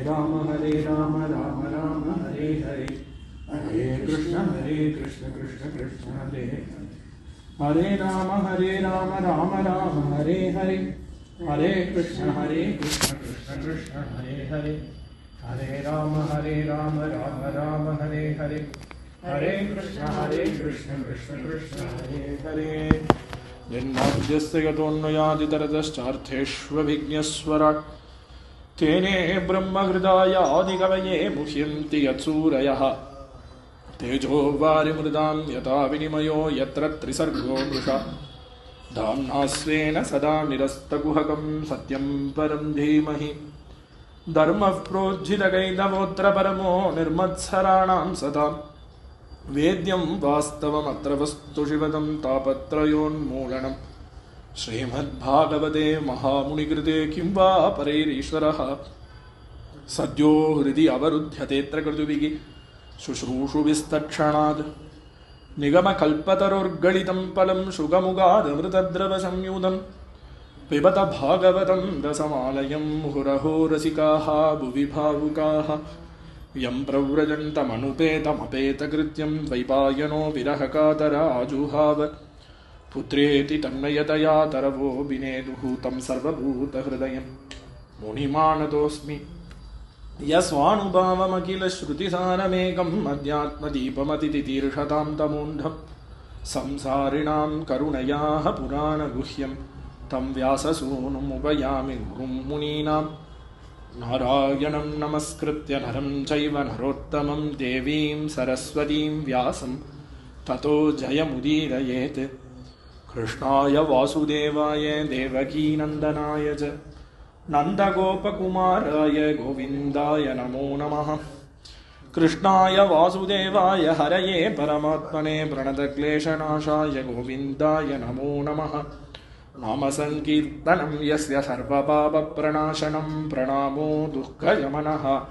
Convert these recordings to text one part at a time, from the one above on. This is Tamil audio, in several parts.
Rama Rama Rama Hare Hare Hare Krishna Krishna Krishna Hare Hare Rama Rama Rama Hare Hare Hare Krishna Krishna Krishna Hare Hare Hare Rama Rama Rama Hare Hare Hare Krishna Krishna Krishna Hare Hare Yannādyasya yatonayādi taradascārtheshvabhignasvarat Tene brahma hridaya adhikavaye muhyanti yatsūrayah Tejo vari mridam yata vinimayo yatra trisargo mrusha Dhamnasvena sada nirastakuhakam satyam param dhimahi Dharma prodhitagaidavotra paramo nirmatsaranam satam Vedyam vastavam atra vastu shivadam tapatrayon moolanam Srimad Bhagavate Mahamunikrite Kimva Pareirishvaraha Sadyo Hridi Avarudhyate Trakartuvigi Shushrushu Vistakshanad Nigama Kalpataror Galitam Palam Shugamugad Amritadrava Samyudam Pibata Bhagavatam Rasamalayam Huraho Rasikaha Bhuvi Bhavukaha Yam Pravrajantam Anupetam Apeta Krityam Vaipayano Virahakatara Ajuhava Putreti Tannayataya Taravo Bineduhu Tam Sarvabhuta Hridayam Munimanatosmi Yasvanubhavam Akila Shruti Saramekam Adhyatma Deepamati Tirshatam Tamundham Samsarinam Karunayaha Purana Guhyam Tam Vyasa Sunum Upayami Gurum Muninam Narayanam Namaskritya Naram Chaiva Narottamam Devim Saraswatim Vyasam Tato Jayamudirayete Krishnaya Vasudevaya Devaki Nandanaya Cha Nanda Gopakumaraya Govindaya Namo Namaha Krishnaya Vasudevaya Haraye Paramatmane Pranadakleshanashaya Govindaya Namo Namaha Nama Sankirtanam Yasya Sarva Baba Pranashanam Pranamo Dukkha Yamanaha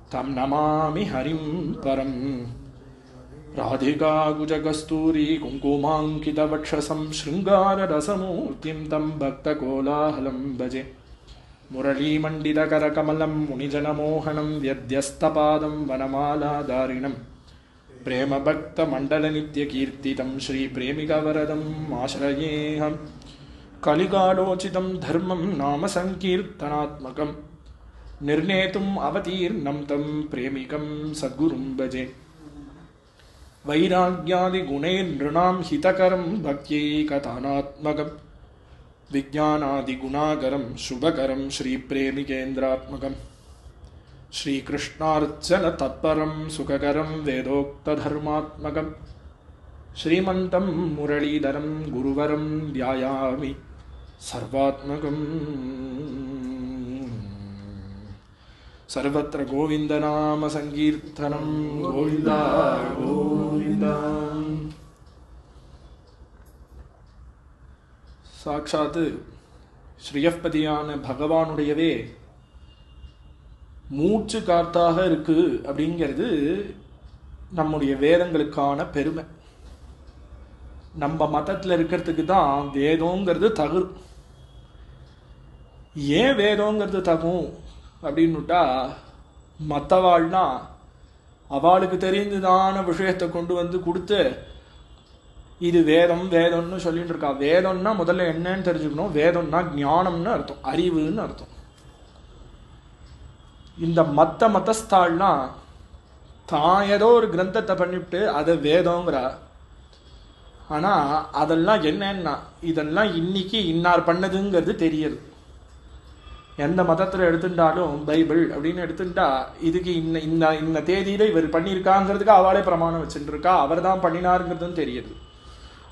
Tam Namami Harim Param Radhika Gujakasturi Kumkumankita Vakshasam Shringara Rasamurtim Tam Bhakta Kolahalam Bhaje Murali Mandita Karakamalam Munijana Mohanam Vyadhyastapadam Vanamala Darinam Prema Bhakta Mandala Nitya Kirtitam Shri Premika Varadam Ashrayeham Kaligadochitam Dharmam Nama Sankirtanatmakam Nirnetum Avatirnam Tam Premikam Sadgurum Bhaje Vairagyadi Gunain Nranam Hitakaram Bhakti Katanatmakam Vijnanadi Gunagaram Shubhakaram Shri Premikendratmakam Shri Krishnarchana Tatparam Sukakaram Vedokta Dharmatmakam Shrimantam Muralidaram Guruvaram Vyayami Sarvatmakam Sarvatra Govindanama Sankirtanam Govinda Govinda Sakshatu Shriyapatiyana Bhagavanudayave மூச்சு காத்தாக இருக்கு அப்படிங்கிறது நம்முடைய வேதங்களுக்கான பெருமை. நம்ம மதத்தில் இருக்கிறதுக்கு தான் வேதங்கிறது தகு. ஏன் வேதங்கிறது தகும் அப்படின்னுட்டா மற்றவாள்னா அவளுக்கு தெரிந்துதான விஷயத்தை கொண்டு வந்து கொடுத்து இது வேதம் வேதம்னு சொல்லிட்டு இருக்கா. வேதம்னா முதல்ல என்னன்னு தெரிஞ்சுக்கணும். வேதம்னா ஞானம்னு அர்த்தம், அறிவுன்னு அர்த்தம். இந்த மத்தஸ்தாள்னா தான் ஏதோ ஒரு கிரந்தத்தை பண்ணிவிட்டு அதை வேதங்கிறா. ஆனால் அதெல்லாம் என்னன்னா இதெல்லாம் இன்னைக்கு இன்னார் பண்ணதுங்கிறது தெரியுது. எந்த மதத்தில் எடுத்துட்டாலும் பைபிள் அப்படின்னு எடுத்துட்டா இதுக்கு இந்த தேதியில இவர் பண்ணியிருக்காங்கிறதுக்கு அவளே பிரமாணம் வச்சுட்டு இருக்கா, அவர் தான் பண்ணினாருங்கிறதும் தெரியுது.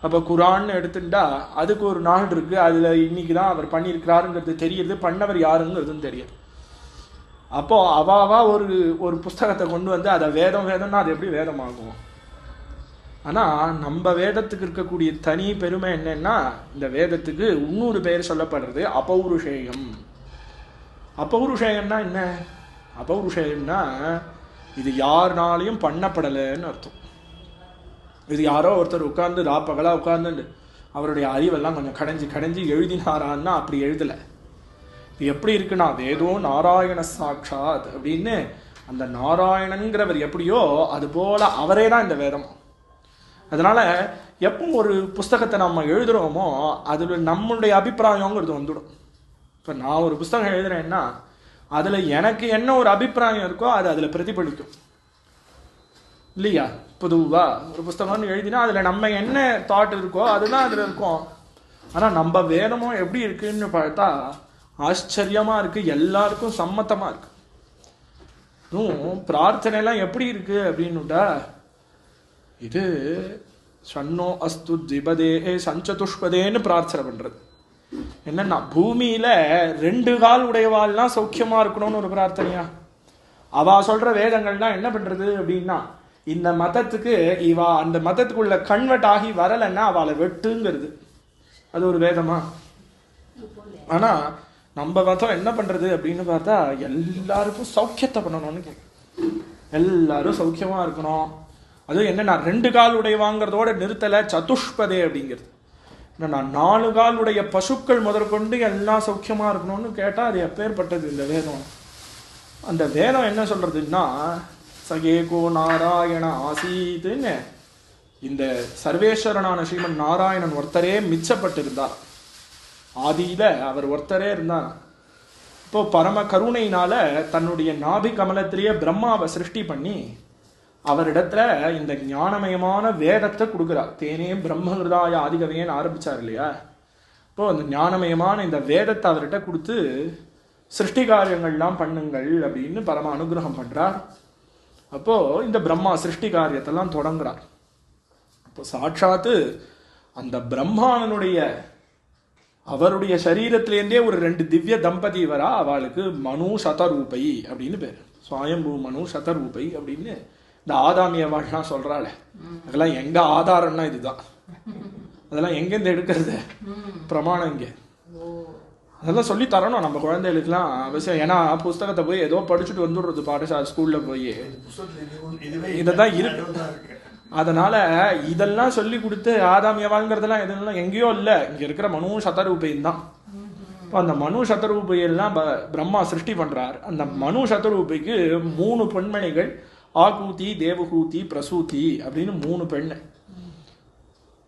அப்போ குரான்னு எடுத்துட்டா அதுக்கு ஒரு நாள் இருக்கு, அதில் இன்னைக்கு தான் அவர் பண்ணியிருக்கிறாருங்கிறது தெரியுது, பண்ணவர் யாருங்கிறதும் தெரியுது. அப்போ அவாவா ஒரு புஸ்தகத்தை கொண்டு வந்து அதை வேதம்னா அது எப்படி வேதமாகும்? ஆனால் நம்ம வேதத்துக்கு இருக்கக்கூடிய தனி பெருமை என்னன்னா இந்த வேதத்துக்கு இன்னொரு பெயர் சொல்லப்படுறது அபௌருஷேயம். அபௌருஷேயம்னா என்ன? அபௌருஷேயம்னா இது யாருனாலையும் பண்ணப்படலைன்னு அர்த்தம். இது யாரோ ஒருத்தர் உட்கார்ந்து ராப்பகலாக உட்கார்ந்து அவருடைய அறிவெல்லாம் கொஞ்சம் கடைஞ்சி எழுதினாரான்னா அப்படி எழுதலை. எப்படி இருக்குன்னா வேதோ நாராயண சாட்சாத் அப்படின்னு அந்த நாராயணன்கிறவர் எப்படியோ அது போல அவரே தான் இந்த வேதம். அதனால எப்போ ஒரு புஸ்தகத்தை நம்ம எழுதுறோமோ அதில் நம்மளுடைய அபிப்பிராயங்கிறது வந்துடும். இப்போ நான் ஒரு புஸ்தகம் எழுதுறேன்னா அதில் எனக்கு என்ன ஒரு அபிப்பிராயம் இருக்கோ அது அதில் பிரதிபலிக்கும் இல்லையா? பொதுவாக ஒரு புஸ்தகம்னு எழுதினா அதில் நம்ம என்ன தாட் இருக்கோ அதுதான் அதில் இருக்கும். ஆனால் நம்ம வேதமும் எப்படி இருக்குன்னு பார்த்தா ஆச்சரியமாக இருக்குது, எல்லாருக்கும் சம்மத்தமாக இருக்குது. இன்னும் பிரார்த்தனைலாம் எப்படி இருக்குது அப்படின்னுட்டா இது சன்னோ அஸ்து திபதே சஞ்சதுஷ்பதேன்னு பிரார்த்தனை பண்ணுறது. என்னன்னா பூமியில் 2 கால் உடையவாள்லாம் சௌக்கியமாக இருக்கணும்னு ஒரு பிரார்த்தனையா? அவ சொல்கிற வேதங்கள்லாம் என்ன பண்ணுறது அப்படின்னா இந்த மதத்துக்கு இவா அந்த மதத்துக்குள்ள கன்வெர்ட் ஆகி வரலைன்னா அவளை வெட்டுங்கிறது. அது ஒரு வேதமா? ஆனால் நம்ம மதம் என்ன பண்ணுறது அப்படின்னு பார்த்தா எல்லாருக்கும் சௌக்கியத்தை பண்ணணும்னு கேட்குறேன். எல்லாரும் சௌக்கியமாக இருக்கணும். அதுவும் என்னன்னா 2 கால் உடையவாங்கிறதோட நிறுத்தலை, சதுஷ்பதே அப்படிங்கிறது என்னன்னா 4 கால் உடைய பசுக்கள் முதற்கொண்டு எல்லாம் சௌக்கியமாக இருக்கணும்னு கேட்டால் அது எப்பேற்பட்டது இந்த வேதம். அந்த வேதம் என்ன சொல்றதுன்னா சகேகோ நாராயண ஆசீதுன்னு இந்த சர்வேஸ்வரனான ஸ்ரீமன் நாராயணன் ஒருத்தரே மிச்சப்பட்டிருந்தார். ஆதியில அவர் ஒருத்தரே இருந்தார். இப்போ பரம கருணையினால தன்னுடைய நாபி கமலத்திலேயே பிரம்மாவை சிருஷ்டி பண்ணி அவரிடத்துல இந்த ஞானமயமான வேதத்தை கொடுக்குறார். தேனே பிரம்மஹிருதாய ஆதிகவையன்னு ஆரம்பிச்சார் இல்லையா? இப்போ அந்த ஞானமயமான இந்த வேதத்தை அவர்கிட்ட கொடுத்து சிருஷ்டி காரியங்கள்லாம் பண்ணுங்கள் அப்படின்னு பரம அனுகிரகம் பண்றார். அப்போ இந்த பிரம்மா சிருஷ்டி காரியத்தெல்லாம் தொடங்குறார். அப்போ சாட்சாத்து அந்த பிரம்மாவனுடைய அவருடைய சரீரத்திலேருந்தே ஒரு 2 திவ்ய தம்பதி வரா. அவளுக்கு மனு சதரூபை அப்படின்னு பேர். சுவாயம்பூ மனு சதரூபை அப்படின்னு இந்த ஆதாமியவாள்லாம் சொல்றாள். அதெல்லாம் எங்க ஆதாரம்னா இதுதான். அதெல்லாம் எங்கேருந்து எடுக்கிறது பிரமாணம் இங்கே? அதெல்லாம் சொல்லி தரணும் நம்ம குழந்தைகளுக்குலாம் அவசியம். ஏன்னா புஸ்தகத்தை போய் ஏதோ படிச்சுட்டு வந்துடுறது பாடசாலை ஸ்கூல்ல போய் இதான் இருக்கு. அதனால இதெல்லாம் சொல்லி கொடுத்து ஆதாமியவாள்ங்கிறதெல்லாம் எதுலாம் எங்கேயோ இல்லை, இங்க இருக்கிற மனு சதரூபையும் தான். இப்போ அந்த மனு சதரூபையெல்லாம் பிரம்மா சிருஷ்டி பண்றார். அந்த மனு சதரூபைக்கு 3 பெண்மணிகள், ஆகூதி, தேவகூதி, பிரசூதி அப்படின்னு 3 பெண்ணு.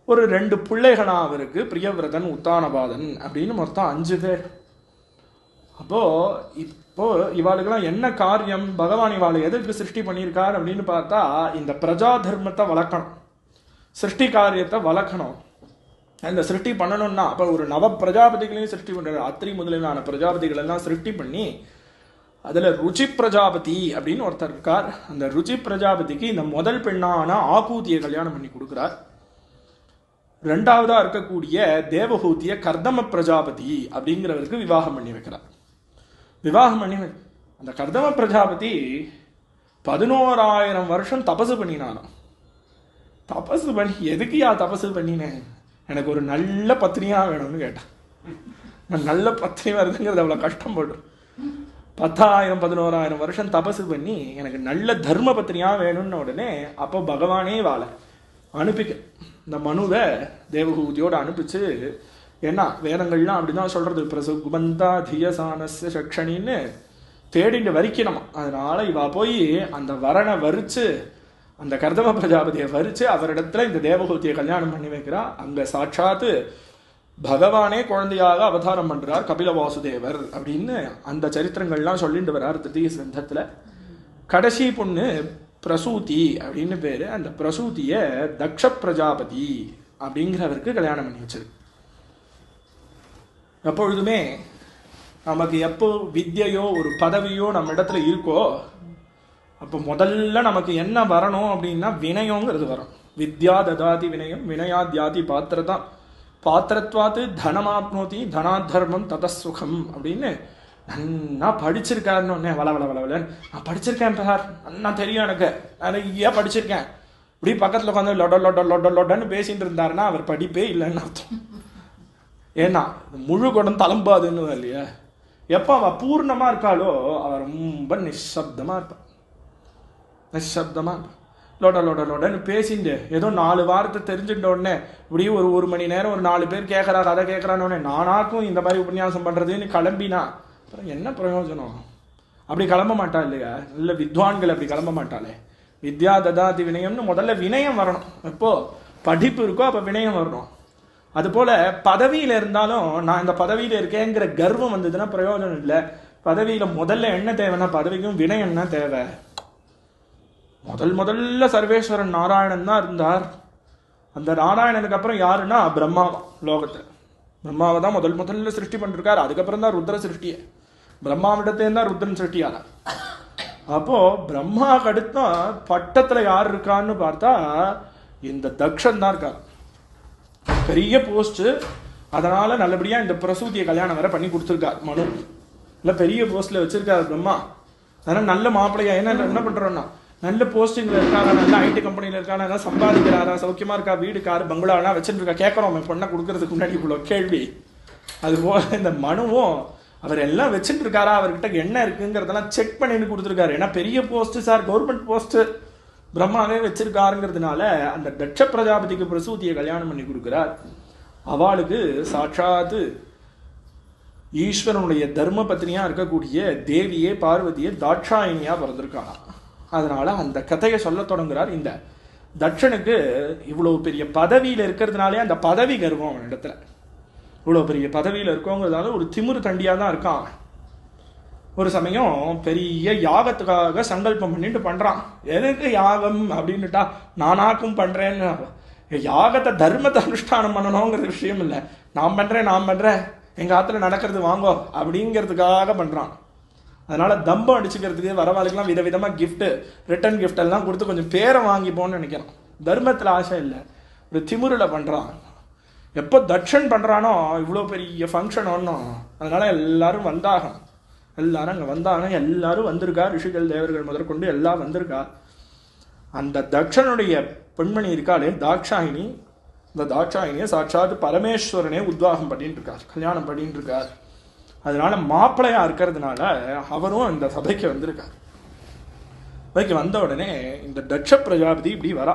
ஒரு 2 பிள்ளைகளா அவருக்கு, பிரியவிரதன், உத்தானபாதன் அப்படின்னு மொத்தம் 5 பேர். இப்போ இவாளுக்கெல்லாம் என்ன காரியம்? பகவான் இவாளை எதற்கு சிருஷ்டி பண்ணியிருக்கார் அப்படின்னு பார்த்தா இந்த பிரஜா தர்மத்தை வளர்க்கணும், சிருஷ்டி காரியத்தை வளர்க்கணும். அந்த சிருஷ்டி பண்ணணும்னா அப்போ ஒரு நவ பிரஜாபதிகளையும் சிருஷ்டி பண்றாரு. அத்திரி முதலான பிரஜாபதிகள் எல்லாம் சிருஷ்டி பண்ணி அதுல ருச்சி பிரஜாபதி அப்படின்னு ஒருத்தர் இருக்கார். அந்த ருச்சி பிரஜாபதிக்கு இந்த முதல் பெண்ணான ஆகூதியை கல்யாணம் பண்ணி கொடுக்கிறார். 2ஆவதா இருக்கக்கூடிய தேவஹூதிய கர்தம பிரஜாபதி அப்படிங்கிறவருக்கு விவாகம் பண்ணி வைக்கிறார். விவாகம் பண்ணி அந்த கர்தம பிரஜாபதி 11,000 வருஷம் தபசு பண்ணினாராம். தபசு பண்ணி எதுக்கு தபசு பண்ணினேன்? எனக்கு ஒரு நல்ல பத்னியா வேணும்னு கேட்டான். நல்ல பத்னி வருதுங்கிறது அவ்வளவு கஷ்டம் போடும். 10,000 11,000 வருஷம் தபசு பண்ணி எனக்கு நல்ல தர்ம பத்னியா வேணும்னு உடனே அப்போ பகவானே வாழ அனுப்பிக்க இந்த மனுவை தேவகூதியோடு அனுப்பிச்சு. ஏன்னா வேதங்கள்லாம் அப்படிதான் சொல்றது, பிரசுகுபந்தா தியசானஸ்ய சக்ஷணின்னு தேடிட்டு வரிக்கணுமா. அதனால இவா போய் அந்த வரனை வரிச்சு அந்த கர்தம பிரஜாபதியை வரிச்சு அவரிடத்துல இந்த தேவகூதியை கல்யாணம் பண்ணி வைக்கிறா. அங்க சாட்சாத்து பகவானே குழந்தையாக அவதாரம் பண்றார் கபில வாசுதேவர் அப்படின்னு அந்த சரித்திரங்கள்லாம் சொல்லிட்டு வர்றார் திருத்தீய சிரந்தத்துல. கடைசி பொண்ணு பிரசூதி அப்படின்னு பேரு. அந்த பிரசூதிய தக்ஷ பிரஜாபதி அப்படிங்கிறவருக்கு கல்யாணம் பண்ணி வச்சது. எப்பொழுதுமே நமக்கு எப்போ வித்யையோ ஒரு பதவியோ நம்ம இடத்துல இருக்கோ அப்போ முதல்ல நமக்கு என்ன வரணும் அப்படின்னா வினயோங்கிறது வரும். வித்யா ததாதி வினயம் வினயாத்யாதி பாத்திரதான் பாத்திரத்வாத்து தனமாப்னோதி தனாத்தர்மம் ததசுகம் அப்படின்னு நன்னா படிச்சிருக்காருன்னு வள வள வளவலன்னு நான் படிச்சிருக்கேன் சார், நான் தெரியும் எனக்கு நிறைய படிச்சிருக்கேன். இப்படி பக்கத்தில் உட்காந்து லொட லொட லொட லொடன்னு பேசிட்டு இருந்தாருன்னா அவர் படிப்பே இல்லைன்னு அர்த்தம். ஏன்னா முழு குடம் தளம்பாதுன்னு இல்லையா? எப்போ அவள் பூர்ணமாக இருக்காளோ அவள் ரொம்ப நிசப்தமாக இருப்பாள். நிசப்தமாக இருப்பாள். லொட லொட லொடன்னு பேசிட்டு ஏதோ 4 வாரத்தை தெரிஞ்சுட்ட உடனே இப்படி ஒரு மணி நேரம் ஒரு 4 பேர் கேட்குறா கதை கேட்குறான்னு நானாக்கும் இந்த மாதிரி உபன்யாசம் பண்ணுறதுன்னு கிளம்பினா அப்புறம் என்ன பிரயோஜனம்? அப்படி கிளம்ப மாட்டா இல்லையா? இல்லை வித்வான்கள் அப்படி கிளம்ப மாட்டாளே. வித்யா ததாதி வினயம்னு முதல்ல வினயம் வரணும். எப்போ படிப்பு இருக்கோ அப்போ வினயம் வரணும். அதுபோல பதவியில் இருந்தாலும் நான் இந்த பதவியில் இருக்கேங்கிற கர்வம் வந்ததுன்னா பிரயோஜனம் இல்லை. பதவியில் முதல்ல என்ன தேவைன்னா பதவிக்கும் வினயம் தான் தேவை. முதல்ல சர்வேஸ்வரன் நாராயணன் தான் இருந்தார். அந்த நாராயணனுக்கு அப்புறம் யாருன்னா பிரம்மாவா. லோகத்தில் பிரம்மாவை தான் முதல்ல சிருஷ்டி பண்ணிருக்காரு. அதுக்கப்புறம் தான் ருத்ர சிருஷ்டியே. பிரம்மாவிடத்தே தான் ருத்ரன் சிருஷ்டியாரா. அப்போ பிரம்மாவுக்கு அடுத்த பட்டத்துல யார் இருக்கான்னு பார்த்தா இந்த தக்ஷன் தான் இருக்கார். பெரிய போஸ்ட். அதனால நல்லபடியா இந்த பிரசூதியை கல்யாணம் வேற பண்ணி கொடுத்துருக்கார் மனு. இல்லை பெரிய போஸ்ட்ல வச்சிருக்காரு பிரம்மா. அதனால நல்ல மாப்பிள்ளையா என்ன பண்றோம்னா நல்ல போஸ்டிங்ல இருக்காரா, நல்ல ஐடி கம்பெனியில இருக்காரா, நல்லா சம்பாதிக்கிறாரா, சௌக்கியமா இருக்கா, வீடு காரு பங்களாலாம் வச்சுட்டு இருக்கா, கேட்கறோம் பொண்ணை கொடுக்கறதுக்கு முன்னாடி இவ்வளோ கேள்வி. அது போல இந்த மனுவும் அவர் எல்லாம் வச்சுட்டு இருக்காரா, அவர்கிட்ட என்ன இருக்குங்கிறதெல்லாம் செக் பண்ணிட்டு கொடுத்துருக்காரு. ஏன்னா பெரிய போஸ்ட் சார், கவர்மெண்ட் போஸ்ட் பிரம்மாவே வச்சிருக்காருங்கிறதுனால அந்த தட்ச பிரஜாபதிக்கு பிரசூதியை கல்யாணம் பண்ணி கொடுக்கிறார். அவளுக்கு சாட்சாத்து ஈஸ்வரனுடைய தர்ம பத்னியா இருக்கக்கூடிய தேவியே பார்வதியே தாட்சாயினியா பிறந்திருக்காங்க. அதனால அந்த கதையை சொல்ல தொடங்குறார். இந்த தட்சனுக்கு இவ்வளவு பெரிய பதவியில இருக்கிறதுனாலே அந்த பதவி கர்வம் அவன் இடத்துல. இவ்வளவு பெரிய பதவியில இருக்கோங்கிறதுனால ஒரு திமிரு தண்டியா தான் இருக்கான். ஒரு சமயம் பெரிய யாகத்துக்காக சங்கல்பம் பண்ணிட்டு பண்றான். எதுக்கு யாகம் அப்படின்னுட்டா நானாக்கும் பண்றேன்னு. யாகத்தை தர்மத்தை அனுஷ்டானம் பண்ணணுங்கிற விஷயம் இல்லை. நான் பண்றேன் எங்க ஆத்துல நடக்கிறது வாங்கோ அப்படிங்கிறதுக்காக பண்றான். அதனால தம்பம் அடிச்சுக்கிறதுக்கு வரவாளுக்கெல்லாம் விதவிதமா கிஃப்ட், ரிட்டர்ன் கிஃப்ட் எல்லாம் கொடுத்து கொஞ்சம் பேரை வாங்கிப்போன்னு நினைக்கிறான். தர்மத்துல ஆசை இல்லை, ஒரு திமுருல பண்றான். எப்போ தட்சன் பண்றானோ இவ்வளோ பெரிய ஃபங்க்ஷன் ஒன்றும். அதனால எல்லாரும் வந்தாகணும். எல்லாரும் அங்கே வந்தாங்க. எல்லாரும் வந்திருக்கா. ரிஷிகள் தேவர்கள் முதற்கொண்டு எல்லாம் வந்திருக்கா. அந்த தட்சனுடைய பெண்மணி இருக்காளே தாட்சாயினி, இந்த தாட்சாயினியை சாட்சாத் பரமேஸ்வரனே உத்வாகம் பண்ணிட்டு இருக்கார், கல்யாணம் பண்ணிட்டு இருக்கார். அதனால மாப்பிள்ளையா இருக்கிறதுனால அவரும் இந்த சபைக்கு வந்திருக்கார். சபைக்கு வந்த உடனே இந்த தட்ச பிரஜாபதி இப்படி வரா.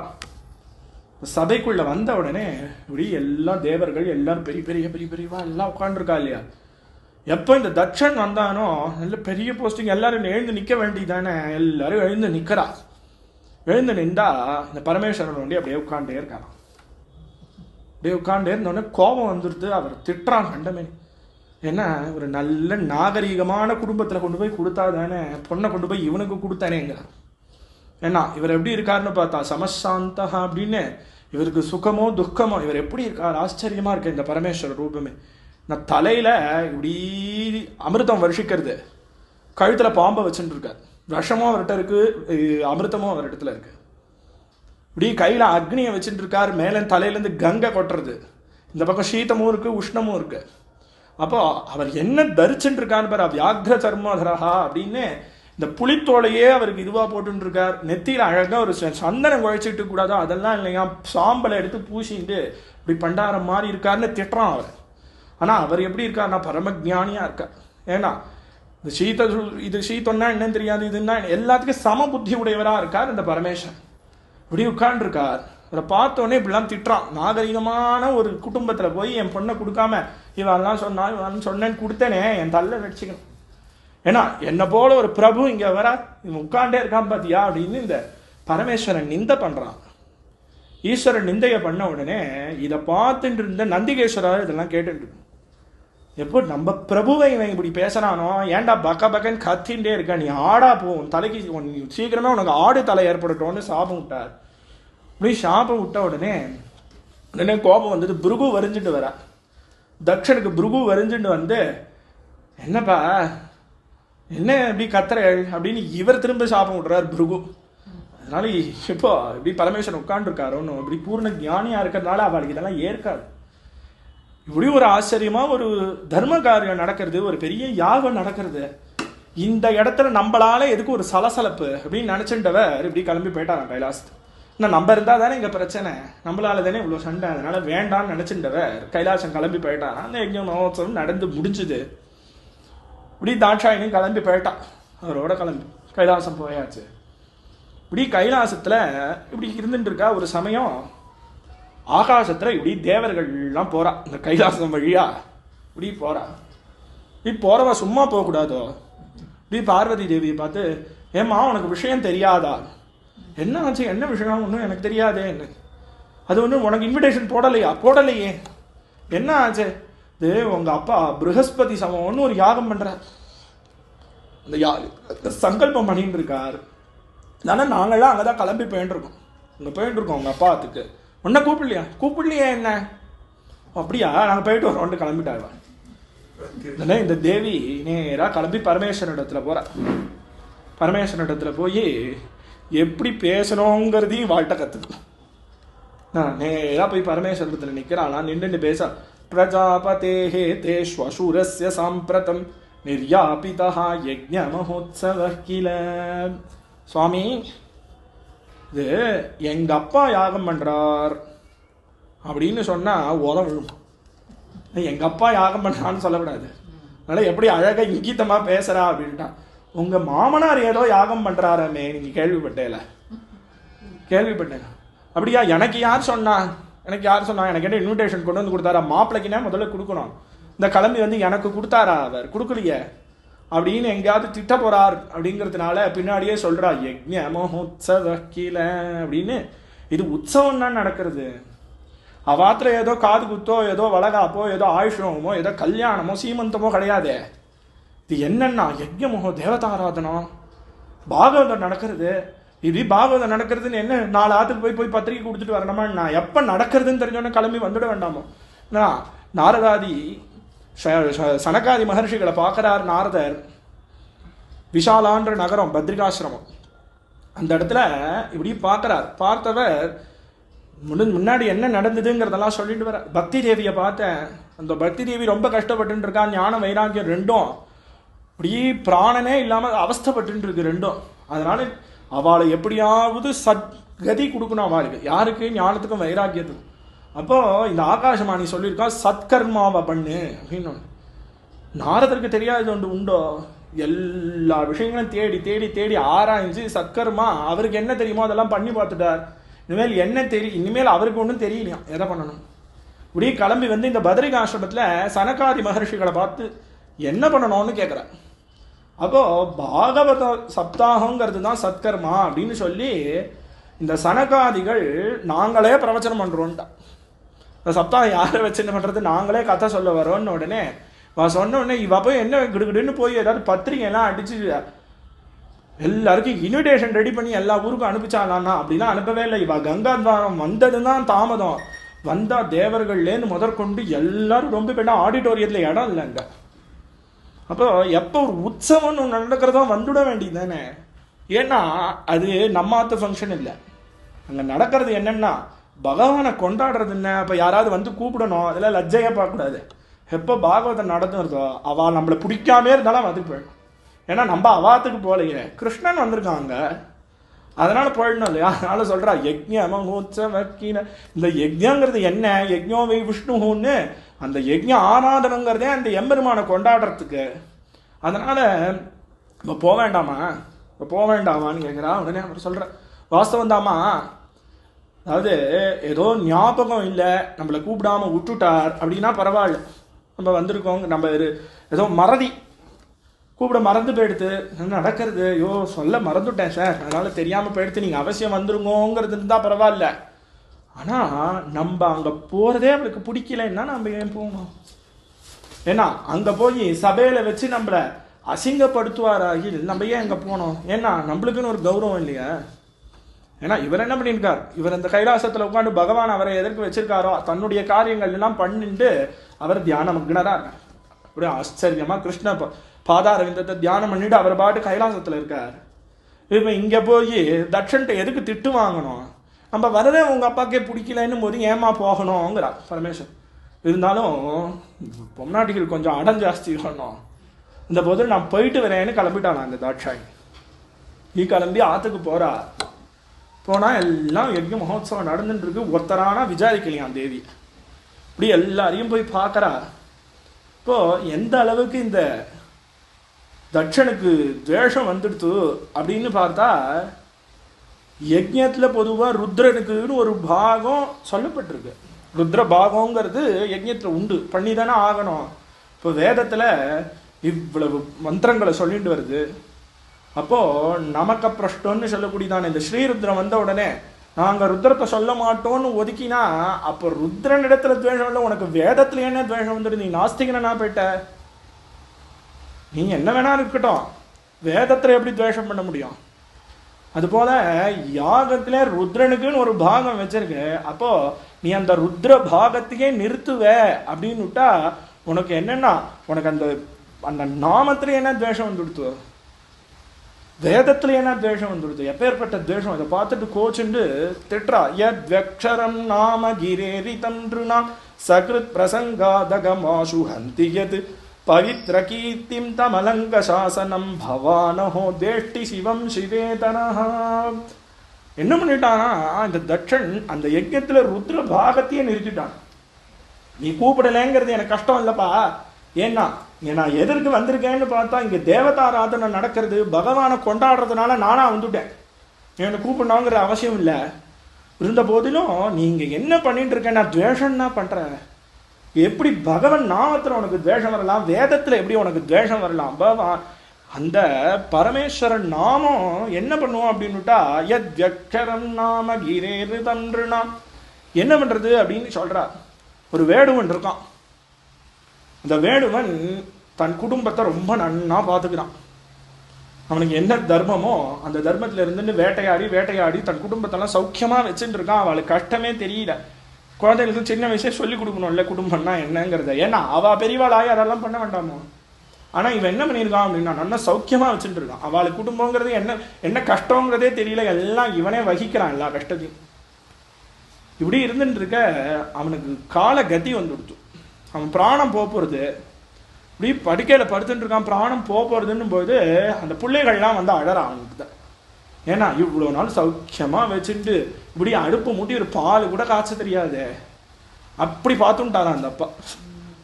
சபைக்குள்ள வந்த உடனே இப்படி எல்லாம் தேவர்கள் எல்லாரும் பெரியவா எல்லாம் உட்காந்துருக்கா இல்லையா. எப்போ இந்த தட்சன் வந்தானோ நல்ல பெரிய போஸ்டிங், எல்லாரும் எழுந்து நிற்க வேண்டியதானே. எல்லாரும் எழுந்து நிற்கிறா. எழுந்து நின்றா இந்த பரமேஸ்வரன் வண்டி அப்படியே உட்காண்டே இருக்காராம். அப்படியே உட்காண்டே இருந்தோடனே கோபம் வந்துடுது. அவர் திட்டுறான் கண்டமே. ஏன்னா ஒரு நல்ல நாகரீகமான குடும்பத்தில் கொண்டு போய் கொடுத்தா தானே, பொண்ணை கொண்டு போய் இவனுக்கு கொடுத்தானேங்கிறார். ஏன்னா இவர் எப்படி இருக்காருன்னு பார்த்தா சமசாந்தா அப்படின்னு, இவருக்கு சுகமோ துக்கமோ இவர் எப்படி இருக்கார், ஆச்சரியமா இருக்கு இந்த பரமேஸ்வர ரூபமே. நான் தலையில இப்படி அமிர்தம் வருஷிக்கிறது, கழுத்துல பாம்பை வச்சுட்டு இருக்கார், விஷமும் அவர்கிட்ட இருக்கு, அமிர்தமும் அவர் இடத்துல இருக்கு. இப்படி கையில அக்னியை வச்சுட்டு இருக்கார், மேலே தலையிலேருந்து கங்கை கொட்டுறது, இந்த பக்கம் சீதமும் இருக்கு உஷ்ணமும் இருக்கு. அப்போ அவர் என்ன தரிச்சுட்டு இருக்கான்னு பாரு, வியாக்ர சர்மதரஹா அப்படின்னு இந்த புலித்தோலையே அவருக்கு இதுவா போட்டு இருக்கார். நெத்தியில அழகா ஒரு சந்தனம் குழைச்சிட்டு கூடாதோ அதெல்லாம் இல்லையா, சாம்பலை எடுத்து பூசிட்டு இப்படி பண்டாரம் மாதிரி இருக்காருன்னு திட்டுறான் அவர். ஆனா அவர் எப்படி இருக்காருன்னா பரமஜானியா இருக்கார். ஏன்னா இது சீத்தம்னா என்னன்னு தெரியாது, இதுன்னா எல்லாத்துக்கும் சம புத்தி உடையவரா இருக்கார் இந்த பரமேஸ்வரன். இப்படி உட்கார்ந்துருக்கார். அதை பார்த்தோன்னே இப்படிலாம் திட்டுறான். நாகரிகமான ஒரு குடும்பத்துல போய் என் பொண்ணை கொடுக்காம இவெல்லாம் சொன்னேன்னு கொடுத்தேனே, என் தள்ள வச்சுக்கணும். ஏன்னா என்ன போல ஒரு பிரபு இங்க வர இவன் உட்காண்டே இருக்கான் பாத்தியா அப்படின்னு இந்த பரமேஸ்வரன் நிந்தை பண்றான். ஈஸ்வரன் நிந்தைய பண்ண உடனே இதை பார்த்துட்டு இருந்த நந்திகேஸ்வரர் இதெல்லாம் கேட்டுட்டு, எப்போ நம்ம பிரபுவை இவன் இப்படி பேசுறானோ, ஏன்டா பக்கன்னு கத்தின்ண்டே இருக்க, நீ ஆடா போகும் தலைக்கு சீக்கிரமே உனக்கு ஆடு தலை ஏற்படட்டும்னு சாபம் விட்டார். இப்படி சாபம் விட்ட உடனே கோபம் வந்தது. புருகு வரிஞ்சுட்டு வர தட்சனுக்கு புருகு வரிஞ்சுட்டு வந்து, என்னப்பா என்ன இப்படி கத்துறேள் அப்படின்னு இவர் திரும்ப சாபம் விடுறார் புருகு. அதனால இப்போ இப்படி பரமேஸ்வரன் உட்காந்துருக்காரு, ஒன்றும் இப்படி பூர்ண ஞானியா இருக்கிறதுனால அவளுக்கு இதெல்லாம் ஏற்காது. இப்படி ஒரு ஆச்சரியமா ஒரு தர்ம காரியம் நடக்கிறது, ஒரு பெரிய யாகம் நடக்கிறது. இந்த இடத்துல நம்மளால எதுக்கு ஒரு சலசலப்பு அப்படின்னு நினைச்சுட்டவர் இப்படி கிளம்பி போயிட்டாராம் கைலாசத்துக்கு. இன்னும் நம்ம இருந்தா தானே இங்க பிரச்சனை, நம்மளால தானே இவ்வளவு சண்டை, அதனால வேண்டாம்னு நினைச்சுட்டவர் கைலாசம் கிளம்பி போயிட்டாராம். அந்த யஜ்ஞ மகோத்சவம் நடந்து முடிஞ்சுது. இப்படி தாட்சாயினி கிளம்பி போயிட்டான், அவரோட கிளம்பி கைலாசம் போயாச்சு. இப்படி கைலாசத்துல இப்படி இருந்துட்டு இருக்கா. ஒரு சமயம் ஆகாசத்துல இப்படி தேவர்கள் எல்லாம் போறா, இந்த கைலாசம் வழியா இப்படி போறா. நீ போறவ சும்மா போகக்கூடாதோ. இப்படி பார்வதி தேவியை பார்த்து, ஏம்மா உனக்கு விஷயம் தெரியாதா? என்ன ஆச்சு, என்ன விஷயம்? ஒன்றும் எனக்கு தெரியாதே. என்ன அது ஒன்றும் உனக்கு இன்விடேஷன் போடலையா? போடலையே. என்ன ஆச்சு? இது உங்க அப்பா ப்ரஹஸ்பதி சமம்னு ஒரு யாகம் பண்றார். அந்த சங்கல்பம் பண்ணிட்டு இருக்கார். ஆனால் நாங்கள்லாம் அங்கே தான் கிளம்பி போயிட்டுருக்கோம். அங்கே போயிட்டுருக்கோம் உங்கள் அப்பாத்துக்கு. ஒன்றை கூப்பிடலையா? கூப்பிடலையே. என்ன அப்படியா? நாங்கள் போயிட்டு வரோன்ட்டு கிளம்பிட்டாங்க. இந்த தேவி நேராக கிளம்பி பரமேஸ்வரனிடத்துல போகிறா. பரமேஸ்வரனிடத்துல போய் எப்படி பேசணுங்கிறதையும் வாழ்கிட்ட கற்றுக்கணும். நேராக போய் பரமேஸ்வரத்தில் நிற்கிறானா, நின்று பேச, பிரஜாபதேஹே தே ஸ்வசூரஸ்ய சாம்பிரதம் நிர்யாபிதா யஜ்ஞ மகோத்சவ கில. சுவாமி, இது எங்க அப்பா யாகம் பண்றார் அப்படின்னு சொன்னா உதவ விழும். எங்க அப்பா யாகம் பண்றான்னு சொல்லக்கூடாது. அதனால எப்படி அழகா இங்கிதமா பேசுறா அப்படின்ட்டா. உங்க மாமனார் ஏதோ யாகம் பண்றாரமே, நீங்க கேள்விப்பட்டேல? கேள்விப்பட்டேன். அப்படியா? எனக்கு யார் சொன்னா? எனக்கு என்ன இன்விடேஷன் கொண்டு வந்து கொடுத்தாரா? மாப்பிள்ளைக்குன்னா முதல்ல கொடுக்கணும். இந்த கிளம்பி வந்து எனக்கு கொடுத்தாரா? அவர் கொடுக்கலையே அப்படின்னு எங்கேயாவது திட்ட போறார் அப்படிங்கிறதுனால பின்னாடியே சொல்றா, யஜ்ஞ மகோத்சவ கில அப்படின்னு. இது உற்சவம் தான் நடக்கிறது. அவாத்திர ஏதோ காது குத்தோ, ஏதோ வளகாப்போ, ஏதோ ஆயுஷ்ரமோ, ஏதோ கல்யாணமோ சீமந்தமோ கிடையாது. இது என்னன்னா யஜ்ஞ மகோ தேவதாராதனம், பாகவதம் நடக்கிறது. இது பாகவதம் நடக்கிறதுன்னு என்ன 4 ஆத்துக்கு போய் பத்திரிக்கை கொடுத்துட்டு வரணுமா? நான் எப்போ நடக்கிறதுன்னு தெரிஞ்சோன்னே கிளம்பி வந்துட வேண்டாமோ? நாரதாதி சனகாதி மகர்ஷிகளை பார்க்கிறார் நாரதர். விஷாலான்ற நகரம், பத்ரிகாசிரமம், அந்த இடத்துல இப்படி பார்க்கிறார். பார்த்தவர் முன்னாடி என்ன நடந்ததுங்கிறதெல்லாம் சொல்லிட்டு வர. பக்தி தேவியை பார்த்தேன். அந்த பக்தி தேவி ரொம்ப கஷ்டப்பட்டு இருக்கா. ஞான வைராக்கியம் ரெண்டும் இப்படி பிராணனே இல்லாமல் அவஸ்தப்பட்டு இருக்கு ரெண்டும். அதனால அவளை எப்படியாவது சத்கதி கொடுக்கணும் அவளுக்கு. யாருக்கு? ஞானத்துக்கும் வைராக்கியத்துக்கும். அப்போ இந்த ஆகாசவாணி சொல்லியிருக்கா, சத்கர்மாவை பண்ணு அப்படின்னு. நாரதருக்கு தெரியாது ஒன்று உண்டோ? எல்லா விஷயங்களும் தேடி தேடி தேடி ஆராய்ஞ்சு சத்கர்மா அவருக்கு என்ன தெரியுமோ அதெல்லாம் பண்ணி பார்த்துட்டார். இனிமேல் என்ன இனிமேல் அவருக்கு ஒன்றும் தெரியலையா எதை பண்ணணும். இப்படி கிளம்பி வந்து இந்த பத்ரிகாசிரமத்தில் சனகாதி மகர்ஷிகளை பார்த்து என்ன பண்ணணும்னு கேட்குறார். அப்போ பாகவத சப்தாகங்கிறது தான் சத்கர்மா அப்படின்னு சொல்லி இந்த சனகாதிகள் நாங்களே பிரவச்சனம் பண்றோம்டா. இந்த சப்தாகம் யாரை வச்சு என்ன பண்றது, நாங்களே கதை சொல்ல வரோன்னு உடனே சொன்ன உடனே இவ போய் என்ன கிடுகிடுன்னு போய் ஏதாவது பத்திரிகை எல்லாம் அடிச்சு எல்லாருக்கும் இன்விடேஷன் ரெடி பண்ணி எல்லா ஊருக்கும் அனுப்பிச்சாலான்னா அப்படிலாம் அனுப்பவே இல்லை. இவ கங்காத்வாரம் வந்ததுதான் தாமதம். வந்தா தேவர்கள்லேருந்து முதற்கொண்டு எல்லாரும் ரொம்ப பெண்ணா ஆடிட்டோரியத்துல இடம் இல்லைங்க. அப்போ எப்போ ஒரு உற்சவம்னு ஒன்று நடக்கிறதோ வந்துவிட வேண்டியது தானே. ஏன்னா அது நம்மாத்த ஃபங்க்ஷன் இல்லை. அங்கே நடக்கிறது என்னன்னா பகவானை கொண்டாடுறது என்ன. அப்போ யாராவது வந்து கூப்பிடணும், அதெல்லாம் லஜ்ஜையாக பார்க்கக்கூடாது. எப்போ பாகவதம் நடந்துருதோ அவள் நம்மளை பிடிக்காமே இருந்தாலும் அதுக்கு போயிடும். ஏன்னா நம்ம அவாத்துக்கு போகலையே, கிருஷ்ணன் வந்திருக்காங்க அதனால போயிடணும் இல்லையா. அதனால சொல்றா யஜ்ஞ மகோத்சவ கில. இந்த யஜ்ஞங்கிறது என்ன? யஜ்ஞோ வை விஷ்ணுன்னு அந்த யஜ்ஞ ஆராதனங்கிறதே அந்த எம்பெருமானை கொண்டாடுறதுக்கு. அதனால இப்போ போக வேண்டாமா, இப்போ போக வேண்டாமான்னு கேட்குறா. உடனே அவர் சொல்ற வாஸ்தவம் தாமா, அதாவது ஏதோ ஞாபகம் இல்லை நம்மளை கூப்பிடாம விட்டுட்டார் அப்படின்னா பரவாயில்ல, நம்ம வந்திருக்கோங்க. நம்ம ஏதோ மறதி கூப்பிட மறந்து போயிடுத்து நடக்கிறது. ஐயோ சொல்ல மறந்துட்டேன் சார், அதனால தெரியாமல் போயிடுத்து, நீங்கள் அவசியம் வந்துருங்கோங்கிறது இருந்தால் பரவாயில்ல. ஆனால் நம்ம அங்கே போகிறதே அவளுக்கு பிடிக்கலன்னா நம்ம ஏன் போகணும்? ஏன்னா அங்கே போய் சபையில் வச்சு நம்மளை அசிங்கப்படுத்துவாராகி நம்ம ஏன் அங்கே போனோம்? ஏன்னா நம்மளுக்குன்னு ஒரு கௌரவம் இல்லையா. ஏன்னா இவர் என்ன பண்ணியிருக்கார், இவர் இந்த கைலாசத்தில் உட்காந்து பகவான் அவரை எதற்கு வச்சிருக்காரோ தன்னுடைய காரியங்கள் எல்லாம் பண்ணிட்டு அவர் தியான மக்னரா இருக்கார். அப்படியே ஆச்சரியமா கிருஷ்ண பாதாரவிந்தத்தை தியானம் பண்ணிட்டு அவர் பாட்டு கைலாசத்தில் இருக்கார். இப்போ இங்கே போய் தட்சன்ட்ட எதுக்கு திட்டு வாங்கணும்? நம்ம வரதே உங்கள் அப்பாக்கே பிடிக்கலன்னு போது ஏமா போகணுங்கிறா பரமேஸ்வர். இருந்தாலும் பொம்நாட்டிகள் கொஞ்சம் அடம் ஜாஸ்தி பண்ணோம். இந்த போது நான் போயிட்டு வரேன்னு கிளம்பிட்டானா அந்த தாட்சாயி. நீ கிளம்பி ஆற்றுக்கு போகிறா. போனால் எல்லாம் யஜ்ஞ மகோத்சவம் நடந்துட்டு இருக்கு. ஒருத்தரானா விசாரிக்கலையாம் தேவி. இப்படி எல்லாரையும் போய் பார்க்குறா. இப்போது எந்த அளவுக்கு இந்த தட்சனுக்கு துவேஷம் வந்துடுத்து அப்படின்னு பார்த்தா, யஜ்ஞத்தில் பொதுவாக ருத்ரனுக்குன்னு ஒரு பாகம் சொல்லப்பட்டிருக்கு. ருத்ர பாகங்கிறது யஜ்ஞத்தில் உண்டு, பண்ணி தானே ஆகணும். இப்போ வேதத்தில் இவ்வளவு மந்திரங்களை சொல்லிட்டு வருது. அப்போ நமக்க பிரஷ்டம்னு சொல்லக்கூடியதான இந்த ஸ்ரீருத்ரம் வந்த உடனே நாங்க ருத்ரத்தை சொல்ல மாட்டோம்னு ஒதுக்கினா, அப்போ ருத்ரன் இடத்துல துவேஷம் இல்லை, உனக்கு வேதத்துல என்ன துவேஷம் வந்துடு? நீ நாஸ்திகனா போயிட்ட. நீ என்ன வேணா இருக்கட்டும், வேதத்துல எப்படி துவேஷம் பண்ண முடியும்? அதுபோல யாகத்திலே ருத்ரனுக்குன்னு ஒரு பாகம் வச்சிருக்கு. அப்போ நீ அந்த ருத்ர பாகத்தையே நிறுத்துவ அப்படின்னு விட்டா உனக்கு என்னன்னா, உனக்கு அந்த அந்த நாமத்துல என்ன துவேஷம் வந்துடுத்து? வேதத்துல என்ன துவேஷம் வந்துடுது? எப்பேற்பட்ட துவேஷம்! இதை பார்த்துட்டு கோச்சுண்டு திட்டுறா. யத்வக்ஷரம் நாம கிரேரிதம் ருணாம் சகிருத் பிரசங்காதகமாசு ஹந்தியத் பவித்ர கீர்த்திம் தமலங்க சாசனம் பவானஹோ தேஷ்டி சிவம் சிவேதனஹ. என்ன பண்ணிட்டானா, இந்த தட்சன் அந்த யஜ்யத்துல ருத்ர பாகத்தையே நிறுத்திட்டான். நீ கூப்பிடலைங்கிறது எனக்கு கஷ்டம் இல்லப்பா, ஏன்னா நான் எதற்கு வந்திருக்கேன்னு பார்த்தா இங்க தேவதாராதனை நடக்கிறது, பகவானை கொண்டாடுறதுனால நானா வந்துட்டேன். என்னை கூப்பிடணுங்கிற அவசியம் இல்லை. இருந்த போதிலும் நீங்க என்ன பண்ணிட்டு இருக்கேன்? நான் துவேஷம்னா பண்றேன். எப்படி பகவன் நாமத்துல உனக்கு துவேஷம் வரலாம்? வேதத்துல எப்படி உனக்கு துவேஷம் வரலாம்? பகவான் அந்த பரமேஸ்வரன் நாமம் என்ன பண்ணுவோம் அப்படின்னுட்டா, யத்வக்ஷரம் நாம கிரேரிதம் ருணாம், என்ன பண்றது அப்படின்னு சொல்றா. ஒரு வேடுவன் இருக்கான். அந்த வேடுவன் தன் குடும்பத்தை ரொம்ப நன்னா பார்த்துக்கிறான். அவனுக்கு என்ன தர்மமோ அந்த தர்மத்துல இருந்து வேட்டையாடி வேட்டையாடி தன் குடும்பத்தெல்லாம் சௌக்கியமா வச்சுட்டு இருக்கான். அவளுக்கு கஷ்டமே தெரியல. குழந்தைகளுக்கு சின்ன வயசே சொல்லி கொடுக்கணும்ல குடும்பம்னா என்னங்கிறத. ஏன்னா அவ பெரியவாளாகி அதெல்லாம் பண்ண வேண்டாமோ. ஆனா இவன் என்ன பண்ணியிருக்கான் அப்படின்னா, நல்லா சௌக்கியமா வச்சுட்டு இருக்கான். அவளுக்கு குடும்பங்கிறது என்ன என்ன கஷ்டங்கிறதே தெரியல, எல்லாம் இவனே வகிக்கிறான் எல்லா கஷ்டத்தையும். இப்படி இருந்துட்டு இருக்க அவனுக்கு கால கதி வந்துடுச்சு. அவன் பிராணம் போறது, இப்படி படுக்கையில படுத்துட்டு இருக்கான். பிராணம் போறதுன்னு போது அந்த பிள்ளைகள்லாம் வந்து அழறான் அவனுக்கு தான். ஏன்னா இவ்வளவு நாள் சௌக்கியமா வச்சுட்டு இப்படி அடுப்பு மூட்டி ஒரு பால் கூட காய்ச்ச தெரியாது, அப்படி பார்த்துட்டாரான் அந்த அப்பா.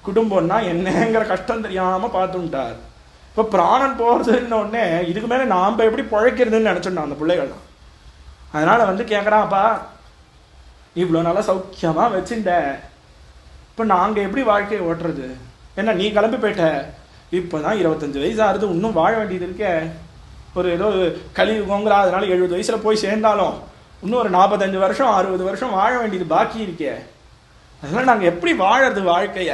குடும்பம்னா என்னங்கிற கஷ்டம் தெரியாம பார்த்துட்டார். இப்ப பிராணன் போறதுன்னு உடனே இதுக்கு மேல நாம எப்படி பிழைக்கிறதுன்னு நினைச்சுட்டான் அந்த பிள்ளைகள்லாம். அதனால வந்து கேட்கறான்ப்பா, இவ்வளவு நாளா சௌக்கியமா வச்சுட்ட, இப்ப நாங்க எப்படி வாழ்க்கையை ஓட்டுறது? என்ன நீ கிளம்பி போயிட்ட, இப்பதான் 25 வயசு ஆறுது, இன்னும் வாழ வேண்டியது இருக்க. ஒரு ஏதோ கலியுகங்கிற அதனால 70 வயசுல போய் சேர்ந்தாலும் இன்னும் ஒரு 45 வருஷம் 60 வருஷம் வாழ வேண்டியது பாக்கி இருக்கே. அதனால நாங்க எப்படி வாழறது வாழ்க்கைய?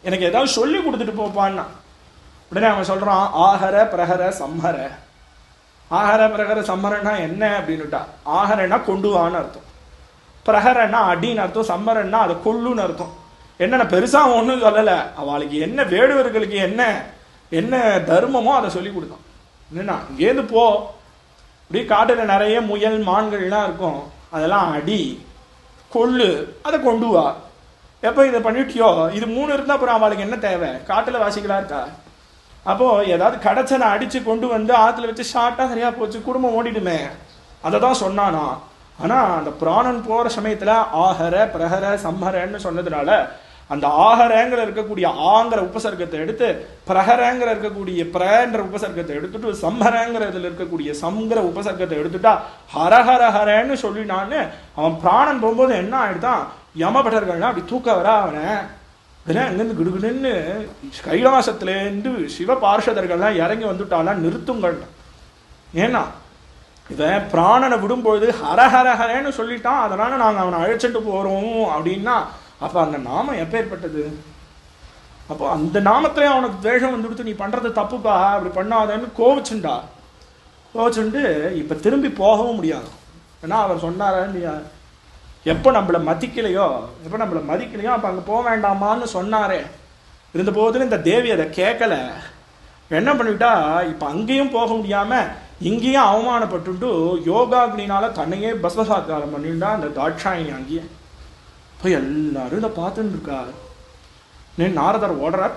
எனக்கு ஏதாவது சொல்லி கொடுத்துட்டு போப்பான்னா. உடனே அவன் சொல்றான், ஆஹர பிரஹர சம்ஹர. ஆஹர பிரஹர சம்மரன்னா என்ன அப்படின்னுட்டா, ஆஹரன்னா கொண்டு வான்னு அர்த்தம், பிரஹரன்னா அடின்னு அர்த்தம், சம்மரன்னா அதை கொல்லுன்னு அர்த்தம். என்னென்ன பெருசா ஒன்றும் சொல்லலை, அவளுக்கு என்ன வேடுவர்களுக்கு என்ன என்ன தர்மமோ அதை சொல்லி கொடுத்தான். என்னன்னா இங்கேருந்து போ, இப்படி காட்டுல நிறைய முயல் மான்கள்லாம் இருக்கும், அதெல்லாம் அடி கொள்ளு, அதை கொண்டு வா. எப்போ இதை பண்ணிட்டியோ இது 3 இருந்தா அப்புறம் அவளுக்கு என்ன தேவை? காட்டுல வாசிகளா இருக்கா? அப்போ ஏதாவது கடைச்சனை அடிச்சு கொண்டு வந்து ஆத்துல வச்சு ஷார்ட்டா சரியா போச்சு, குடும்பம் ஓடிடுமே. அதை தான் சொன்னானா. ஆனா அந்த பிராணன் போற சமயத்துல ஆஹர பிரஹர சம்ஹரன்னு சொன்னதுனால அந்த ஆஹரங்கிற இருக்கக்கூடிய ஆங்கிற உபசர்க்கத்தை எடுத்து பிரஹரங்கிற இருக்கக்கூடிய பிரன்ற உபசர்க்கத்தை எடுத்துட்டு சம்ஹரங்கிறதுல இருக்கக்கூடிய சம்ங்கிற உபசர்க்கத்தை எடுத்துட்டா ஹரஹர ஹரன்னு சொல்லினான்னு அவன் பிராணன் போகும்போது என்ன ஆயிடுதான், யமபட்டர்கள்னா அப்படி தூக்க வர அவனை அங்கிருந்து குடுகுடுன்னு கைலாசத்திலேருந்து சிவ பார்ஷதர்கள்லாம் இறங்கி வந்துட்டாலாம் நிறுத்துங்கள். ஏன்னா இவன் பிராணனை விடும்பொழுது ஹரஹரஹரன்னு சொல்லிட்டான், அதனால நாங்கள் அவனை அழைச்சிட்டு போறோம் அப்படின்னா அப்ப அந்த நாமம் எப்பேற்பட்டது? அப்போ அந்த நாமத்திலே அவனுக்கு துவேஷம் வந்துடுத்து, நீ பண்றது தப்புப்பா, அப்படி பண்ணாதன்னு கோவிச்சுண்டா. கோவிச்சுண்டு இப்ப திரும்பி போகவும் முடியாது. ஏன்னா அவர் சொன்னாரா இல்லையா, எப்போ நம்மளை மதிக்கலையோ அப்ப அங்க போக வேண்டாமான்னு சொன்னாரே. இருந்த போதுன்னு இந்த தேவி அதை கேட்கல. என்ன பண்ணிவிட்டா, இப்ப அங்கேயும் போக முடியாம இங்கேயும் அவமானப்பட்டு யோகாக்னினால தன்னையே பஸ்மசாத்காரம் பண்ணிட்டா அந்த தாட்சாயினி. அங்கேயே போய் எல்லாரும் இதை பார்த்துட்டு இருக்கா. நாரதர் ஓடுறார்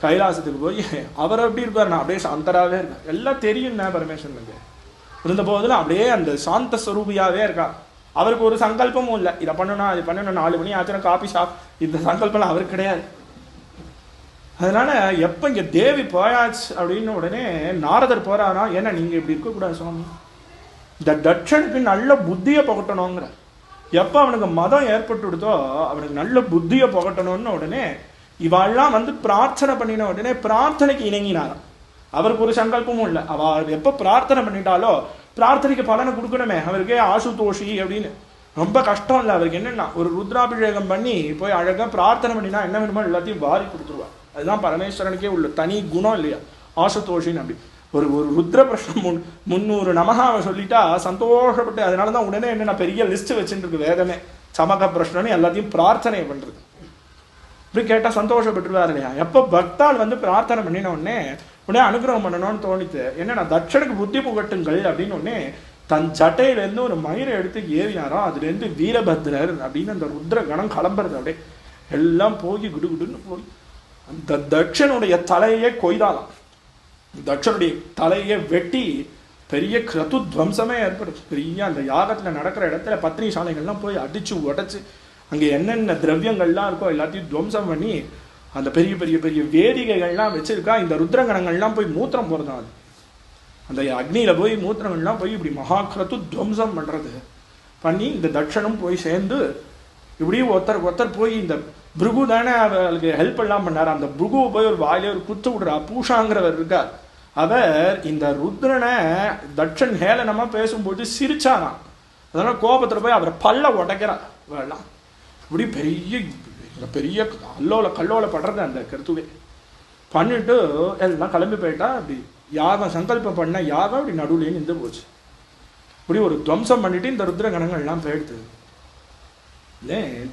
கைலாசத்துக்கு போய் அவர் எப்படி இருக்கார், நான் அப்படியே சாந்தராகவே இருக்கேன், எல்லாம் தெரியும் பரமேஸ்வரனுக்கு. இருந்த போதிலும் அப்படியே அந்த சாந்த ஸ்வரூபியாவே இருக்கா. அவருக்கு ஒரு சங்கல்பமும் இல்லை, இதை பண்ணணும் அது பண்ணணும், 4 மணி ஆச்சுன்னா காபி ஷாப், இந்த சங்கல்பம் அவருக்கு கிடையாது. அதனால எப்ப இங்க தேவி போயாச்சு அப்படின்னு உடனே நாரதர் போறாரா. ஏன்னா நீங்க இப்படி இருக்கக்கூடாது சுவாமி, இந்த தட்சனுக்கு நல்ல புத்தியை புகட்டணுங்கிற. எப்ப அவனுக்கு மதம் ஏற்பட்டுடுதோ அவனுக்கு நல்ல புத்தியை புகட்டணும்னு உடனே இவாள்லாம் வந்து பிரார்த்தனை பண்ணின உடனே பிரார்த்தனைக்கு இணங்கினாராம். அவருக்கு ஒரு சங்கல்பமும் இல்லை. அவ எப்ப பிரார்த்தனை பண்ணிட்டாலோ பிரார்த்தனைக்கு பலனை கொடுக்கணுமே. அவருக்கே ஆசுதோஷி அப்படின்னு ரொம்ப கஷ்டம் இல்லை. அவருக்கு என்னன்னா ஒரு ருத்ராபிஷேகம் பண்ணி போய் அழகா பிரார்த்தனை பண்ணினா என்ன வேணுமோ எல்லாத்தையும் வாரி கொடுத்துருவா. அதுதான் பரமேஸ்வரனுக்கே உள்ள தனி குணம் இல்லையா, ஆசுதோஷின்னு. அப்படி ஒரு ஒரு ருத்ர பிரஷ்னம் 300 நமகாவை சொல்லிட்டா சந்தோஷப்பட்டு, அதனாலதான் உடனே என்ன பெரிய லிஸ்ட் வச்சுட்டு இருக்கு வேதமே, சமக பிரஷ்னன்னு எல்லாத்தையும் பிரார்த்தனை பண்றது. இப்படி கேட்டா சந்தோஷப்பட்டுருவாரு இல்லையா. எப்ப பக்தால் வந்து பிரார்த்தனை பண்ணின உடனே அனுகிரகம் பண்ணணும்னு தோணித்து. என்னன்னா தட்சனுக்கு புத்தி புகட்டுங்கள் அப்படின்னு உடனே தன் ஜட்டையில இருந்து ஒரு மயிரை எடுத்து ஏவினாரோ, அதுல இருந்து வீரபத்ரர் அப்படின்னு அந்த ருத்ர கணம் கிளம்புறது. அப்படியே எல்லாம் போய் குடுகுடுன்னு போய் அந்த தட்சனுடைய தலையே கொய்தாலாம். தட்சனுடைய தலையை வெட்டி பெரிய கிரது துவம்சமே ஏற்படுது. பெரிய அந்த யாகத்துல நடக்கிற இடத்துல பத்னி சாலைகள்லாம் போய் அடிச்சு உடைச்சு அங்கே என்னென்ன திரவியங்கள்லாம் இருக்கோ எல்லாத்தையும் துவம்சம் பண்ணி அந்த பெரிய பெரிய பெரிய வேதிகைகள்லாம் வச்சிருக்கா. இந்த ருத்ரகணங்கள்லாம் போய் மூத்திரம் போறதா, அது அந்த அக்னியில போய் மூத்திரங்கள்லாம் போய் இப்படி மகாக்கிரத்து துவம்சம் பண்றது பண்ணி இந்த தட்சனும் போய் சேர்ந்து இப்படி ஒருத்தர் போய் இந்த புருகு தானே அவளுக்கு ஹெல்ப் எல்லாம் பண்ணாரு. அந்த புருகுவை போய் ஒரு வாயிலே ஒரு குத்து விடுறா. பூஷாங்கிறவர் இருக்கார். அவர் இந்த ருத்ரனை தட்சன் ஹேளனமா பேசும்போது சிரிச்சாராம். அதனால கோபத்துல போய் அவரை பல்ல உடைக்கிறா. எல்லாம் இப்படி பெரிய பெரிய கல்லோல படுறது அந்த கருத்துவே பண்ணிட்டு எல்லாம் கிளம்பி போயிட்டா. அப்படி யாகம் சங்கல்பம் பண்ண யாகம் அப்படி நடுவுலேயே நின்று போச்சு. இப்படி ஒரு துவம்சம் பண்ணிட்டு இந்த ருத்ர கணங்கள்லாம் போயிடுது.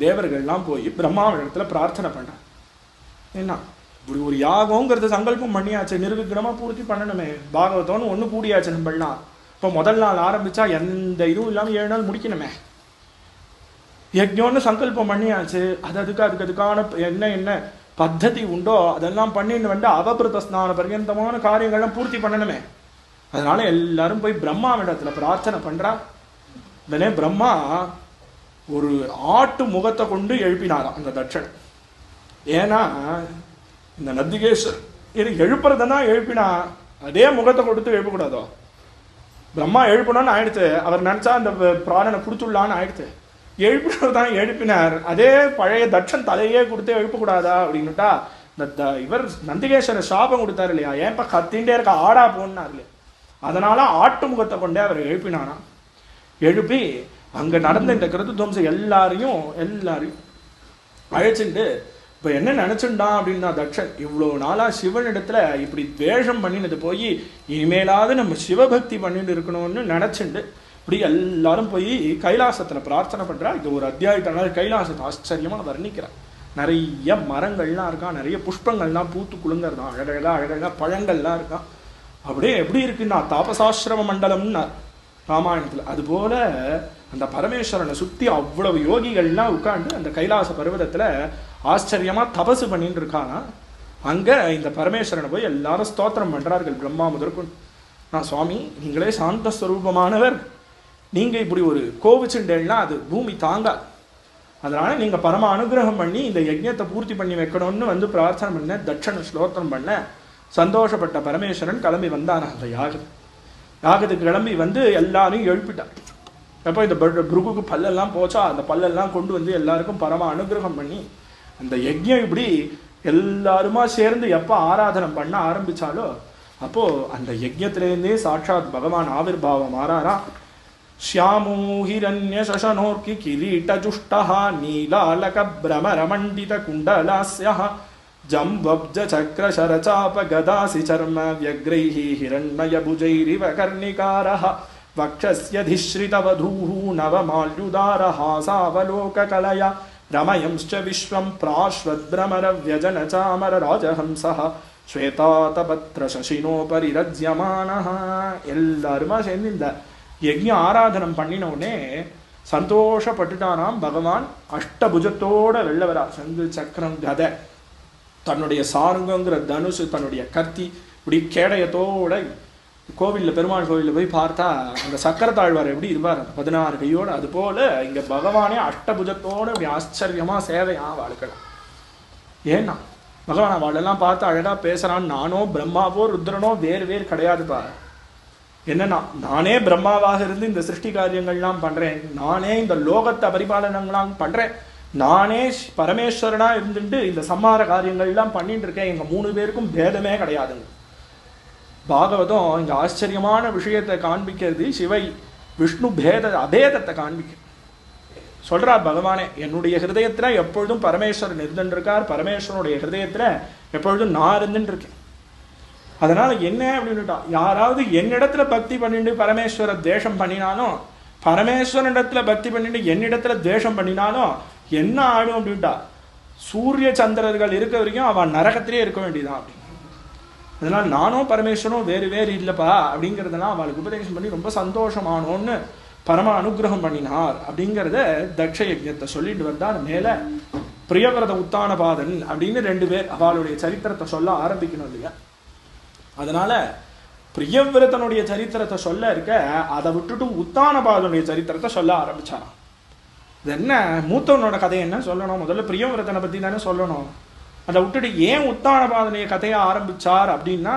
தேவர்கள்லாம் போய் பிரம்மாவிடத்துல பிரார்த்தனை பண்றான். என்ன இப்படி ஒரு யாகங்கிறது சங்கல்பம் பண்ணியாச்சு, நிர்விக்ரமா பூர்த்தி பண்ணணுமே, பாகவதம்னு ஒண்ணு கூடியாச்சு நம்மளாம். இப்போ முதல் நாள் ஆரம்பிச்சா எந்த இதுவும் இல்லாம 7 நாள் முடிக்கணுமே. யஜ்ஞம்னு சங்கல்பம் பண்ணியாச்சு, அதுக்கான என்ன பத்ததி உண்டோ அதெல்லாம் பண்ணிட்டு வந்து அவபிருத ஸ்நான பர்யந்தமான காரியங்கள்லாம் பூர்த்தி பண்ணணுமே. அதனால எல்லாரும் போய் பிரம்மாவிடத்துல பிரார்த்தனை பண்றா. உடனே பிரம்மா ஒரு ஆட்டு முகத்தை கொண்டு எழுப்பினாராம் அந்த தட்சன். ஏன்னா இந்த நந்திகேஸ்வர் இது எழுப்புறதான் எழுப்பினா அதே முகத்தை கொடுத்து எழுப்பக்கூடாதோ. பிரம்மா எழுப்பணும்னு ஆயிடுத்து, அவர் நினைச்சா அந்த பிராணனை கொடுத்துடலான்னு ஆயிடுத்து. எழுப்பினதான் எழுப்பினார், அதே பழைய தட்சன் தலையே கொடுத்து எழுப்பக்கூடாதா அப்படின்னுட்டா இந்த இவர் நந்திகேஸ்வரர் சாபம் கொடுத்தாரு இல்லையா, ஏன்ப்பா கத்தின்ண்டே இருக்க ஆடா போனார் இல்லையா. அதனால ஆட்டு முகத்தை கொண்டே அவர் எழுப்பினாராம். எழுப்பி அங்க நடந்த இந்த கிருத்து துவம்சம் எல்லாரையும் அழைச்சிட்டு இப்ப என்ன நினைச்சுட்டான் அப்படின்னா தட்சன் இவ்வளோ நாளா சிவனிடத்துல இப்படி துவேஷம் பண்ணினது போய் இனிமேலாவது நம்ம சிவபக்தி பண்ணிட்டு இருக்கணும்னு நினைச்சுட்டு இப்படி எல்லாரும் போய் கைலாசத்துல பிரார்த்தனை பண்றா. இது ஒரு அத்தியாயத்தினால கைலாசத்தை ஆச்சரியமா வர்ணிக்கிறார். நிறைய மரங்கள்லாம் இருக்கான், நிறைய புஷ்பங்கள்லாம் பூத்து குலுங்கறதான், அழகழகா பழங்கள்லாம் இருக்கான். அப்படியே எப்படி இருக்குன்னா தாபசாசிரம மண்டலம்னா ராமாயணத்துல. அது போல அந்த பரமேஸ்வரனை சுத்தி அவ்வளவு யோகிகள்லாம் உட்காந்து அந்த கைலாச பர்வதத்துல ஆச்சரியமா தபசு பண்ணிட்டு இருக்காங்க. அங்க இந்த பரமேஸ்வரனை போய் எல்லாரும் ஸ்தோத்திரம் பண்றார்கள். பிரம்மா முதற்கொண்டு, நான் சுவாமி நீங்களே சாந்த ஸ்வரூபமானவர், நீங்க இப்படி ஒரு கோவிச்சுண்டேன்னா அது பூமி தாங்காது, அதனால நீங்க பரம அனுகிரகம் பண்ணி இந்த யஜ்ஞத்தை பூர்த்தி பண்ணி வைக்கணும்னு வந்து பிரார்த்தனை பண்ண, தட்சண ஸ்லோத்திரம் பண்ண. சந்தோஷப்பட்ட பரமேஸ்வரன் கிளம்பி வந்தான அந்த யாகத்துக்கு கிளம்பி வந்து எல்லாரையும் எழுப்பிட்டான். எப்போ இந்த புருகுக்கு பல்லெல்லாம் போச்சா அந்த பல்லெல்லாம் கொண்டு வந்து எல்லாருக்கும் பரம அனுகிரகம் பண்ணி அந்த யஜ்ஞம் இப்படி எல்லாருமா சேர்ந்து எப்போ ஆராதனை பண்ண ஆரம்பிச்சாலோ அப்போ அந்த யஜ்ஞத்திலேருந்தே சாட்சாத் பகவான் ஆவிர்பாவம் ஆறாரா. ஷியாமோ ஹிரண்ய சசனோர்கி கிரீட ஜுஷ்டஹ நீலாலக பிரமர மண்டித குண்டலாஸ்யஹ ஜம்பப்ஜ சக்ர சரசாப கதாசி சர்ம வியக்ரைஹி ஹிரண்மய புஜைரிவ கர்ணிகாரஹ வக்ஷஸ்யதிஸ்ரிதவதூஹு நவமால்யுதாரஹாசாவலோககலயா ரமயம்ஸ்ச விஸ்வம் பிராஸ்வத்பிரமர வியஜன சாமர ராஜஹம்சஹ ஸ்வேதாதபத்ர சசினோபரி ரஜ்யமானஹ. எல்லாருமா சேர்ந்து இந்த யஜ்ஞ ஆராதனம் பண்ணினோடனே சந்தோஷப்பட்டுட்டாராம் பகவான். அஷ்டபுஜத்தோட வெள்ளவரா, சங்கு சக்கரம் கதை, தன்னுடைய சாருங்கங்கிற தனுசு, தன்னுடைய கத்தி, இப்படி கேடயத்தோட கோவிலில் பெருமாள் கோவிலில் போய் பார்த்தா அந்த சக்கரத்தாழ்வார் எப்படி இருப்பார் 16 கையோடு, அது போல இங்க பகவானே அஷ்டபுஜத்தோட இப்படி ஆச்சரியமா சேவையா வாழ்க்கலாம். ஏன்னா பகவான் அவளெல்லாம் பார்த்து அழகா பேசுறான். நானோ பிரம்மாவோ ருத்ரனோ வேறு கிடையாதுப்பா. என்னன்னா நானே பிரம்மாவாக இருந்து இந்த சிருஷ்டி காரியங்கள்லாம் பண்றேன், நானே இந்த லோகத்தை பரிபாலனங்கள்லாம் பண்றேன், நானே பரமேஸ்வரனா இருந்துட்டு இந்த சம்மார காரியங்கள்லாம் பண்ணிட்டு இருக்கேன், எங்க 3 பேருக்கும் பேதமே கிடையாதுங்க. பாகவதம் இங்க ஆச்சரியமான விஷயத்தை காண்பிக்கிறது. சிவை விஷ்ணு அபேதத்தை காண்பிக்க சொல்றார் பகவானே. என்னுடைய ஹிருதயத்துல எப்பொழுதும் பரமேஸ்வரன் இருந்துருக்கார், பரமேஸ்வரனுடைய ஹிருதயத்துல எப்பொழுதும் நான் இருந்துட்டு இருக்கேன். அதனால என்ன அப்படின்னுட்டா, யாராவது என்னிடத்துல பக்தி பண்ணிட்டு பரமேஸ்வர துவேஷம் பண்ணினாலும், பரமேஸ்வரனிடத்துல பக்தி பண்ணிட்டு என்னிடத்துல துவேஷம் பண்ணினாலும் என்ன ஆடும் அப்படின்ட்டா, சூரிய சந்திரர்கள் இருக்க வரைக்கும் அவன் நரகத்திலே இருக்க வேண்டியதான் அப்படின்னு. அதனால நானும் பரமேஸ்வரனும் வேறு வேறு இல்லப்பா அப்படிங்கிறதெல்லாம் அவளுக்கு உபதேசம் பண்ணி ரொம்ப சந்தோஷமானோன்னு பரம அனுகிரகம் பண்ணினார் அப்படிங்கிறத தக்ஷ யஜ்ஞத்தை சொல்லிட்டு வந்தார். மேல பிரியவிரத உத்தானபாதன் அப்படின்னு 2 பேர் அவளுடைய சரித்திரத்தை சொல்ல ஆரம்பிக்கணும் இல்லையா. அதனால பிரியவிரதனுடைய சரித்திரத்தை சொல்ல இருக்க, அதை விட்டுட்டு உத்தானபாதனுடைய சரித்திரத்தை சொல்ல ஆரம்பிச்சாராம். இது என்ன, மூத்தவனோட கதை என்ன சொல்லணும், முதல்ல பிரியவிரதனை பத்தி தானே சொல்லணும். அதை விட்டுட்டு ஏன் உத்தானபாதனைய கதையை ஆரம்பிச்சார் அப்படின்னா,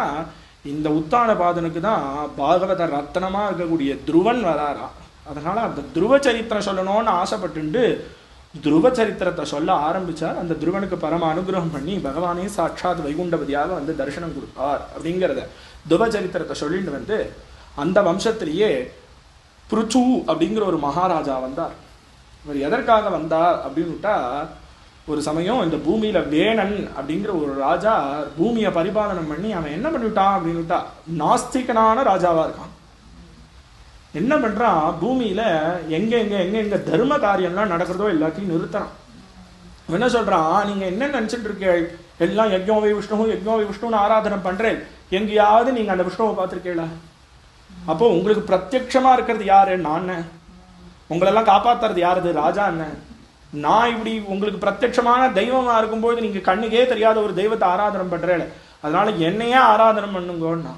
இந்த உத்தானபாதனுக்கு தான் பாகவத ரத்னமா இருக்கக்கூடிய துருவன் வராரா. அதனால அந்த துருவ சரித்திரம் சொல்லணும்னு ஆசைப்பட்டு துருவ சரித்திரத்தை சொல்ல ஆரம்பிச்சார். அந்த துருவனுக்கு பரம அனுகிரகம் பண்ணி பகவானே சாட்சாத் வைகுண்டபதியாக வந்து தரிசனம் கொடுப்பார் அப்படிங்கிறத துருவ சரித்திரத்தை சொல்லிட்டு வந்து, அந்த வம்சத்திலேயே பிருச்சு அப்படிங்கிற ஒரு மகாராஜா வந்தார். இவர் எதற்காக வந்தார் அப்படின்னுட்டா, ஒரு சமயம் இந்த பூமியில வேணன் அப்படிங்கிற ஒரு ராஜா பூமியை பரிபாலனம் பண்ணி அவன் என்ன பண்ணிவிட்டான் அப்படின்னுட்டா, நாஸ்திகனான ராஜாவா இருக்கான். என்ன பண்றான், பூமியில எங்க எங்க எங்க எங்க தர்ம காரியம்லாம் நடக்கிறதோ எல்லாத்தையும் நிறுத்தறான். என்ன சொல்றான், நீங்க என்ன நினைச்சிட்டு இருக்க, எல்லாம் யஜ்ஞோவை விஷ்ணுன்னு ஆராதனை பண்றேன், எங்கேயாவது நீங்க அந்த விஷ்ணுவை பார்த்திருக்கீங்களா? அப்போ உங்களுக்கு பிரத்யட்சமா இருக்கிறது யாரு, நான். உங்களெல்லாம் காப்பாத்துறது யாருது, ராஜா என்ன. நான் இப்படி உங்களுக்கு பிரத்யட்சமான தெய்வமா இருக்கும்போது நீங்க கண்ணுக்கே தெரியாத ஒரு தெய்வத்தை ஆராதனை பண்றேன், அதனால என்னையே ஆராதனை பண்ணுங்கன்னா,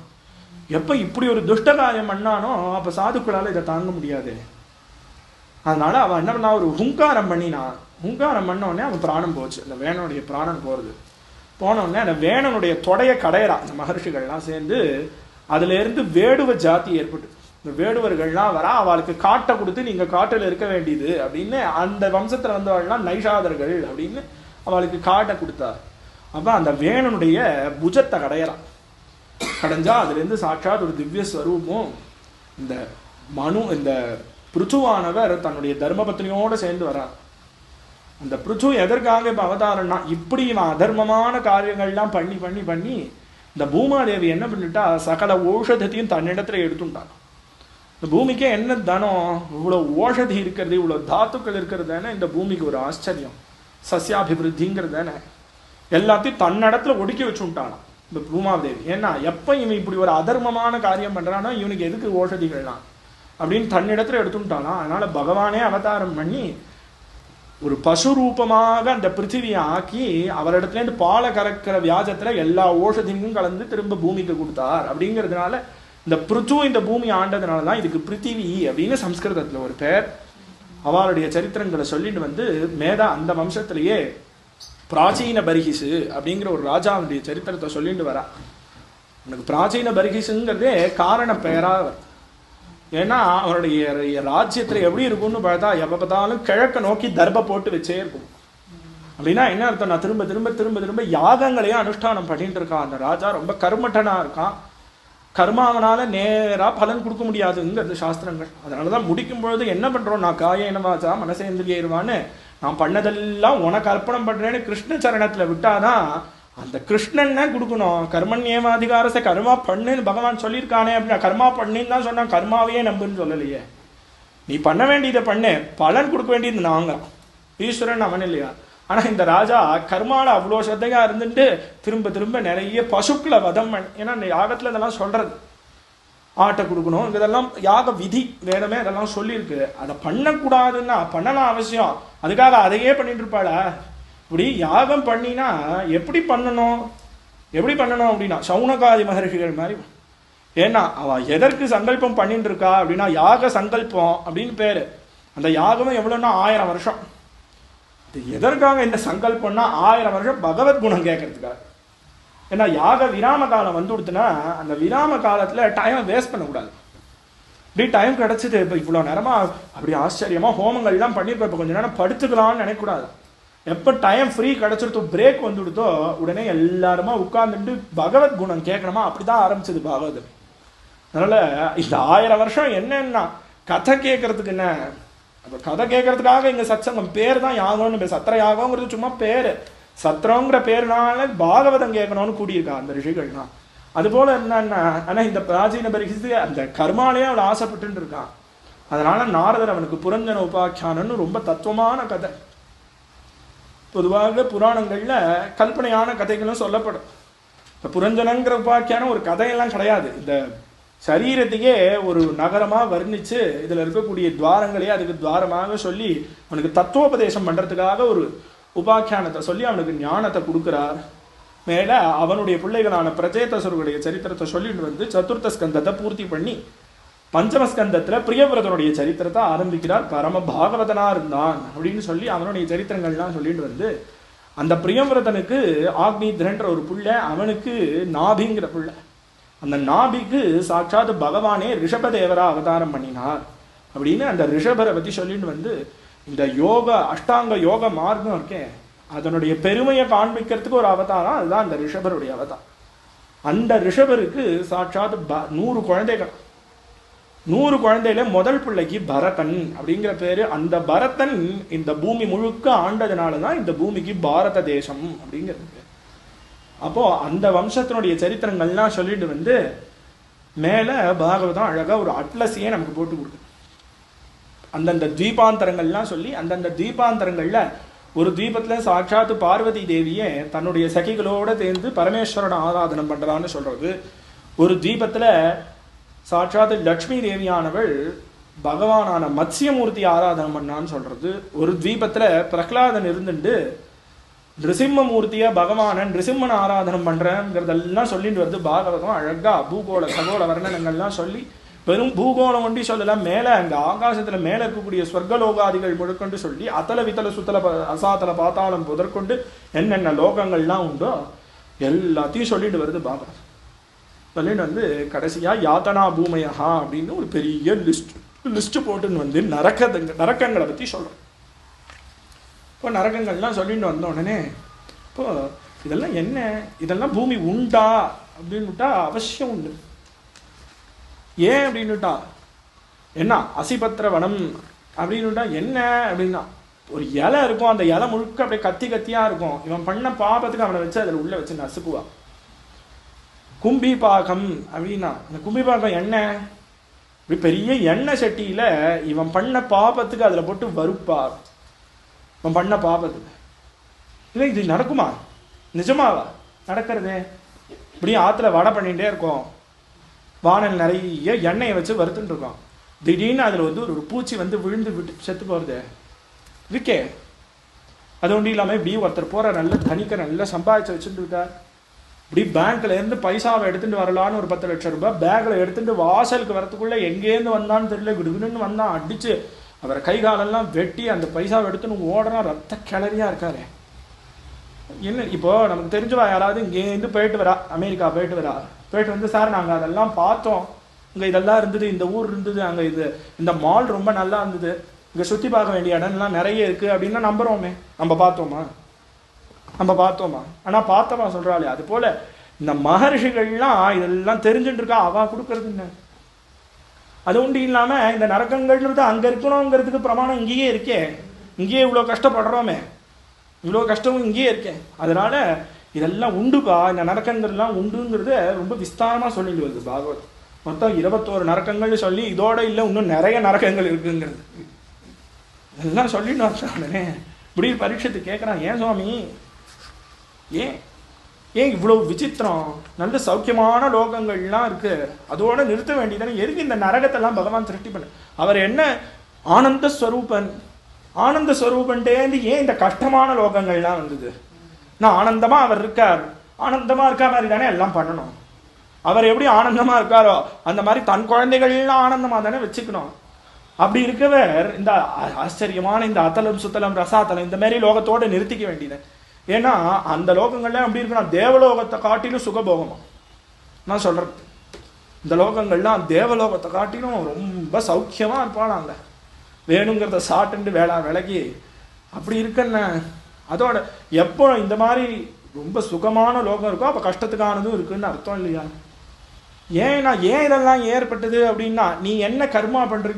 எப்ப இப்படி ஒரு துஷ்ட காரியம் பண்ணானோ அப்ப சாதுக்களால இதை தாங்க முடியாது. அதனால அவன் என்ன பண்ணா, ஒரு ஹுங்காரம் பண்ணினான். ஹுங்காரம் பண்ண உடனே அவன் பிராணம் போச்சு. அந்த வேணனுடைய பிராணம் போறது போன உடனே அந்த வேணனுடைய தொடைய கடையறான் அந்த மகர்ஷிகள்லாம் சேர்ந்து. அதுல இருந்து வேடுவ ஜாதி ஏற்பட்டு, இந்த வேடுவர்கள்லாம் வர அவளுக்கு காட்டை கொடுத்து நீங்க காட்டில் இருக்க வேண்டியது அப்படின்னு, அந்த வம்சத்துல வந்தவர்கள்லாம் நைஷாதர்கள் அப்படின்னு அவளுக்கு காட்டை கொடுத்தார். அப்ப அந்த வேணனுடைய புஜத்தை கடையறான். கடைஞ்சா அதுல இருந்து சாட்சாத் ஒரு திவ்ய ஸ்வரூபம். இந்த பிருச்சுவானவர் தன்னுடைய தர்மபத்னியோட சேர்ந்து வரார். அந்த பிருச்சு எதற்காக இப்ப அவதாரம்னா, இப்படி இவன் அதர்மமான காரியங்கள்லாம் பண்ணி பண்ணி பண்ணி இந்த பூமாதேவி என்ன பண்ணிட்டா, சகல ஓஷதத்தையும் தன்னிடத்துல எடுத்துட்டான். இந்த பூமிக்கே என்ன தனம், இவ்வளவு ஓஷதி இருக்கிறது, இவ்வளவு தாத்துக்கள் இருக்கிறது தானே இந்த பூமிக்கு ஒரு ஆச்சரியம், சசியாபிவிருத்திங்கிறது தானே. எல்லாத்தையும் தன்னிடத்துல ஒடுக்கி வச்சுட்டானா இந்த பூமாதேவி. ஏன்னா எப்ப இவன் இப்படி ஒரு அதர்மமான காரியம் பண்றானோ இவனுக்கு எதுக்கு ஓஷதிகள்லாம் அப்படின்னு தன்னிடத்துல எடுத்துட்டானா. அதனால பகவானே அவதாரம் பண்ணி ஒரு பசு ரூபமாக அந்த பிருத்திவியை ஆக்கி அவரிடத்துல இருந்து பாலை கறக்கிற வியாஜத்துல எல்லா ஓஷதியும் கலந்து திரும்ப பூமிக்கு கொடுத்தார். அப்படிங்கிறதுனால இந்த பிருச்சு இந்த பூமி ஆண்டதுனாலதான் இதுக்கு பிருத்திவி அப்படின்னு சம்ஸ்கிருதத்துல ஒரு பேர். அவளுடைய சரித்திரங்களை சொல்லிட்டு வந்து மேதா அந்த வம்சத்திலேயே பிராச்சீன பர்ஹிசு அப்படிங்கிற ஒரு ராஜாவுடைய சரித்திரத்தை சொல்லிட்டு வரா. உனக்கு பிராச்சீன பர்ஹிசுங்கிறதே காரண பெயரா. ஏன்னா அவருடைய ராஜ்யத்துல எப்படி இருக்கும்னு பார்த்தா, எப்ப பார்த்தாலும் கிழக்க நோக்கி தர்ப போட்டு வச்சே இருக்கும். அப்படின்னா என்ன அர்த்தம், நான் திரும்ப திரும்ப திரும்ப திரும்ப யாகங்களையும் அனுஷ்டானம் பண்ணிட்டு இருக்கான் அந்த ராஜா. ரொம்ப கர்மட்டனா இருக்கான். கர்மாவனால நேரா பலன் கொடுக்க முடியாதுங்கிறது சாஸ்திரங்கள். அதனாலதான் முடிக்கும் பொழுது என்ன பண்றோம், நான் காயேனவாச்சா மனசேந்திரியேருவான்னு நான் பண்ணதெல்லாம் உனக்கு அர்ப்பணம் பண்றேன்னு கிருஷ்ண சரணத்துல விட்டாதான் அந்த கிருஷ்ணன் கொடுக்கணும். கர்மண்யேவாதிகாரத்தை கர்மா பண்ணுன்னு பகவான் சொல்லியிருக்கானே அப்படின்னா கர்மா பண்ணுன்னு தான் சொன்னா, கர்மாவையே நம்புன்னு சொல்லலையே. நீ பண்ண வேண்டியதை பண்ணு, பலன் கொடுக்க வேண்டியது நாங்க, ஈஸ்வரன் அவன் இல்லையா. ஆனா இந்த ராஜா கர்மால அவ்வளோ ஸ்ரத்தையா இருந்துட்டு திரும்ப திரும்ப நிறைய பசுக்களை வதம் பண்ண. ஏன்னா இந்த யாகத்துல இதெல்லாம் சொல்றது, ஆட்டை கொடுக்கணும், இதெல்லாம் யாக விதி வேணுமே அதெல்லாம் சொல்லியிருக்கு. அதை பண்ணக்கூடாதுன்னா பண்ணலாம் அவசியம், அதுக்காக அதையே பண்ணிட்டு இருப்பாளா. இப்படி யாகம் பண்ணினா எப்படி பண்ணணும் அப்படின்னா சௌனகாதி மகர்ஷிகள் மாதிரி. ஏன்னா அவ எதற்கு சங்கல்பம் பண்ணிட்டு இருக்கா அப்படின்னா யாக சங்கல்பம் அப்படின்னு பேரு. அந்த யாகமும் எவ்வளவுன்னா 1000 வருஷம். எதற்காக இந்த சங்கல்பம்னா 1000 வருஷம் பகவத் குணம் கேட்கறதுக்காக. ஏன்னா யாக விராம காலம் வந்து கொடுத்துனா அந்த விராம காலத்துல டைம் வேஸ்ட் பண்ணக்கூடாது. இப்படி டைம் கிடைச்சிது, இப்போ இவ்வளோ நேரமா அப்படி ஆச்சரியமா ஹோமங்கள்லாம் பண்ணியிருப்போம், இப்போ கொஞ்சம் நேரம் படுத்துக்கலாம்னு நினைக்கக்கூடாது. எப்போ டைம் ஃப்ரீ கிடச்சிருத்தோ, பிரேக் வந்துடுத்தோ, உடனே எல்லாருமா உட்கார்ந்துட்டு பகவத் குணம் கேட்கணுமா. அப்படிதான் ஆரம்பிச்சது பாகவதம். அதனால இந்த 1000 வருஷம் என்னன்னா கதை கேட்கறதுக்கு என்ன, அப்போ கதை கேட்கறதுக்காக இங்க சத்சங்கம் பேர் தான் யாகம்னு பேர். சத்திர யாகம்ங்கிறது சும்மா பேரு, சத்திரங்கிற பேருனால பாகவதம் கேட்கணும்னு கூடியிருக்கா அந்த ரிஷிகள்லாம். அது போல என்னன்னா, ஆனா இந்த பிராச்சீன பரிசு அந்த கர்மாலேயே அவன் ஆசைப்பட்டு இருக்கான். அதனால நாரதர் அவனுக்கு புரஞ்சன உபாக்கியானன்னு ரொம்ப தத்துவமான கதை. பொதுவாக புராணங்கள்ல கல்பனையான கதைகளும் சொல்லப்படும். இந்த புரஞ்சனங்கிற உபாக்கியானம் ஒரு கதையெல்லாம் கிடையாது. இந்த சரீரத்தையே ஒரு நகரமா வர்ணிச்சு இதுல இருக்கக்கூடிய துவாரங்களையே அதுக்கு துவாரமாக சொல்லி அவனுக்கு தத்துவோபதேசம் பண்றதுக்காக ஒரு உபாக்கியானத்தை சொல்லி அவனுக்கு ஞானத்தை கொடுக்கிறார். மேல அவனுடைய பிள்ளைகளான பிரச்சேதசருடைய சரித்திரத்தை சொல்லிட்டு வந்து சதுர்த்த ஸ்கந்தத்தை பூர்த்தி பண்ணி பஞ்சமஸ்கந்தத்துல பிரியவிரதனுடைய சரித்திரத்தை ஆரம்பிக்கிறார். பரம பாகவதனா இருந்தான் அப்படின்னு சொல்லி அவனுடைய சரித்திரங்கள்லாம் சொல்லிட்டு வந்து அந்த பிரியவிரதனுக்கு ஆக்னித்ரன்ற ஒரு புள்ள, அவனுக்கு நாபிங்கிற புள்ள. அந்த நாபிக்கு சாட்சாத் பகவானே ரிஷபதேவரா அவதாரம் பண்ணினார் அப்படின்னு அந்த ரிஷபரை பத்தி சொல்லிட்டு வந்து இந்த யோக அஷ்டாங்க யோக மார்க்கம் இருக்கேன் அதனுடைய பெருமையை காண்பிக்கிறதுக்கு ஒரு அவதாரம். அதுதான் அந்த ரிஷபருடைய அவதாரம். அந்த ரிஷபருக்கு சாட்சாத் 100 குழந்தைகள். 100 குழந்தையில முதல் பிள்ளைக்கு பரதன் அப்படிங்கிற பேரு. அந்த பரதன் இந்த பூமி முழுக்க ஆண்டதுனாலதான் இந்த பூமிக்கு பாரத தேசம் அப்படிங்கிறது. அப்போ அந்த வம்சத்தினுடைய சரித்திரங்கள்லாம் சொல்லிட்டு வந்து மேல பாகவதம் அழகா ஒரு அட்லஸையே நமக்கு போட்டு கொடுக்குது. அந்தந்த தீபாந்தரங்கள்லாம் சொல்லி அந்தந்த தீபாந்தரங்கள்ல ஒரு தீபத்துல சாட்சாத்து பார்வதி தேவியே தன்னுடைய சகிகளோட சேர்ந்து பரமேஸ்வரோட ஆராதனம் பண்றான்னு சொல்றது. ஒரு தீபத்துல சாட்சாத்து லட்சுமி தேவியானவள் பகவானான மத்ஸ்யமூர்த்தி ஆராதனம் பண்ணான்னு சொல்றது. ஒரு தீபத்துல பிரகலாதன் இருந்துட்டு நிருசிம்மமூர்த்திய பகவான நிருசிம்மன் ஆராதனம் பண்றேங்கிறதெல்லாம் சொல்லிட்டு வந்து பாகவதம் அழகா பூகோள சகோள வர்ணனங்கள்லாம் சொல்லி வெறும் பூகோளம் ஒண்டி சொல்லலாம். மேல அங்க ஆகாசத்துல மேல இருக்கக்கூடிய ஸ்வர்கலோகாதிகள் முழுக்கொண்டு சொல்லி அத்தல வித்தல சுத்தல அசாத்தல பாத்தாளம் முதற்கொண்டு என்னென்ன லோகங்கள்லாம் உண்டோ எல்லாத்தையும் சொல்லிட்டு வருது பாகவதம். சொல்லிட்டு வந்து கடைசியா யாத்தனா பூமையா அப்படின்னு ஒரு பெரிய லிஸ்ட் போட்டுன்னு வந்து நரக்கங்களை பத்தி சொல்றோம். இப்போ நரகங்கள்லாம் சொல்லிட்டு வந்த உடனே இப்போ இதெல்லாம் என்ன, இதெல்லாம் பூமி உண்டா அப்படின்னுட்டா அவசியம் உண்டு. ஏன் அப்படின்னுட்டா என்ன அசிபத்திர வனம் அப்படின்னுட்டா என்ன அப்படின்னா ஒரு இலை இருக்கும், அந்த இலை முழுக்க அப்படியே கத்தி கத்தியா இருக்கும். இவன் பண்ண பாபத்துக்கு அவனை வச்சு அதில் உள்ள வச்சு நசுக்குவான். கும்பி பாகம் அப்படின்னா அந்த கும்பி பாகம் எண்ணெய் இப்படி பெரிய எண்ணெய் சட்டியில இவன் பண்ண பாபத்துக்கு அதுல போட்டு வறுப்பார். இவன் பண்ண பாபத்துக்கு இல்லை இது நடக்குமா, நிஜமாவா நடக்கிறதே? இப்படி ஆத்துல வடை பண்ணிகிட்டே இருக்கோம், வானல் நிறைய எண்ணெயை வச்சு வறுத்துட்டு இருக்கோம். திடீர்னு அதுல வந்து ஒரு பூச்சி வந்து விழுந்து விட்டு செத்து போறது இருக்கே. அது ஒன்றும் இல்லாமல் இப்படி ஒருத்தர் போற நல்ல தனிக்க நல்லா சம்பாதிச்சு வச்சுட்டு இருக்கார். இப்படி பேங்க்ல இருந்து பைசாவை எடுத்துட்டு வரலான்னு ஒரு 10 லட்சம் ரூபாய் பேக்ல எடுத்துட்டு வாசலுக்கு வரத்துக்குள்ள எங்கேருந்து வந்தான்னு தெரியல, விடுவிடுன்னு வந்தான். அடிச்சு அவரை கை காலெல்லாம் வெட்டி அந்த பைசாவை எடுத்துன்னு ஓடுறா. ரத்த கிளறியா இருக்காரு. என்ன இப்போ நமக்கு தெரிஞ்சவா யாராவது இங்கேருந்து போயிட்டு வரா, அமெரிக்கா போயிட்டு வரா, போயிட்டு வந்து சார் நாங்கள் அதெல்லாம் பார்த்தோம், இங்கே இதெல்லாம் இருந்தது, இந்த ஊர் இருந்தது, அங்கே இந்த மால் ரொம்ப நல்லா இருந்தது, இங்கே சுற்றி பார்க்க வேண்டிய இடம்லாம் நிறைய இருக்குது அப்படின்னா நம்புகிறோமே. நம்ம பார்த்தோமா? ஆனால் பார்த்தவா சொல்கிறாளே. அது போல் இந்த மகர்ஷிகள்லாம் இதெல்லாம் தெரிஞ்சுட்டு இருக்கா, அவள் கொடுக்கறது என்ன. அது ஒன்று இல்லாமல் இந்த நரக்கங்கள்ன்றது அங்கே இருக்கணுங்கிறதுக்கு பிரமாணம் இங்கேயே இருக்கே. இங்கேயே இவ்வளோ கஷ்டப்படுறோமே, இவ்வளோ கஷ்டமும் இங்கேயே இருக்கேன். அதனால இதெல்லாம் உண்டுப்பா, இந்த நரக்கங்கள்லாம் உண்டுங்கிறத ரொம்ப விஸ்தாரமாக சொல்லிட்டு வருது பாகவத். மொத்தம் 21 நரக்கங்கள்னு சொல்லி இதோட இல்லை இன்னும் நிறைய நரக்கங்கள் இருக்குங்கிறது இதெல்லாம் சொல்லிட்டு வந்தானே. இப்படி பரீட்சத்து கேட்குறான், ஏன் சுவாமி ஏன் இவ்வளவு விசித்திரம், நல்ல சௌக்கியமான லோகங்கள்லாம் இருக்கு, அதோட நிறுத்த வேண்டியதானே, எதுக்கு இந்த நரகத்தெல்லாம் பகவான் சிருஷ்டி பண்ண? அவர் என்ன ஆனந்த ஸ்வரூபன், ஆனந்த ஸ்வரூபன்ட்டேந்து ஏன் இந்த கஷ்டமான லோகங்கள்லாம் வந்தது? நான் ஆனந்தமா அவர் இருக்கார், ஆனந்தமா இருக்கா மாதிரி தானே எல்லாம் பண்ணணும். அவர் எப்படி ஆனந்தமா இருக்காரோ அந்த மாதிரி தன் குழந்தைகள்லாம் ஆனந்தமா தானே வச்சுக்கணும். அப்படி இருக்கவர் இந்த ஆச்சரியமான இந்த அத்தலம் சுத்தலம் ரசாத்தலம் இந்த மாதிரி லோகத்தோடு நிறுத்திக்க வேண்டியது. ஏன்னா அந்த லோகங்கள்லாம் எப்படி இருக்குன்னா தேவலோகத்தை காட்டிலும் சுகபோகமா நான் சொல்றது. இந்த லோகங்கள்லாம் தேவலோகத்தை காட்டிலும் ரொம்ப சௌக்கியமா இருப்பானாங்க. வேணுங்கிறத சாப்பிட்டு வேளா விலகி அப்படி இருக்கன்னு அதோட எப்போ இந்த மாதிரி ரொம்ப சுகமான லோகம் இருக்கோ அப்போ கஷ்டத்துக்கானதும் இருக்குன்னு அர்த்தம் இல்லையா? ஏன் இதெல்லாம் ஏற்பட்டது அப்படின்னா, நீ என்ன கர்மா பண்றீங்க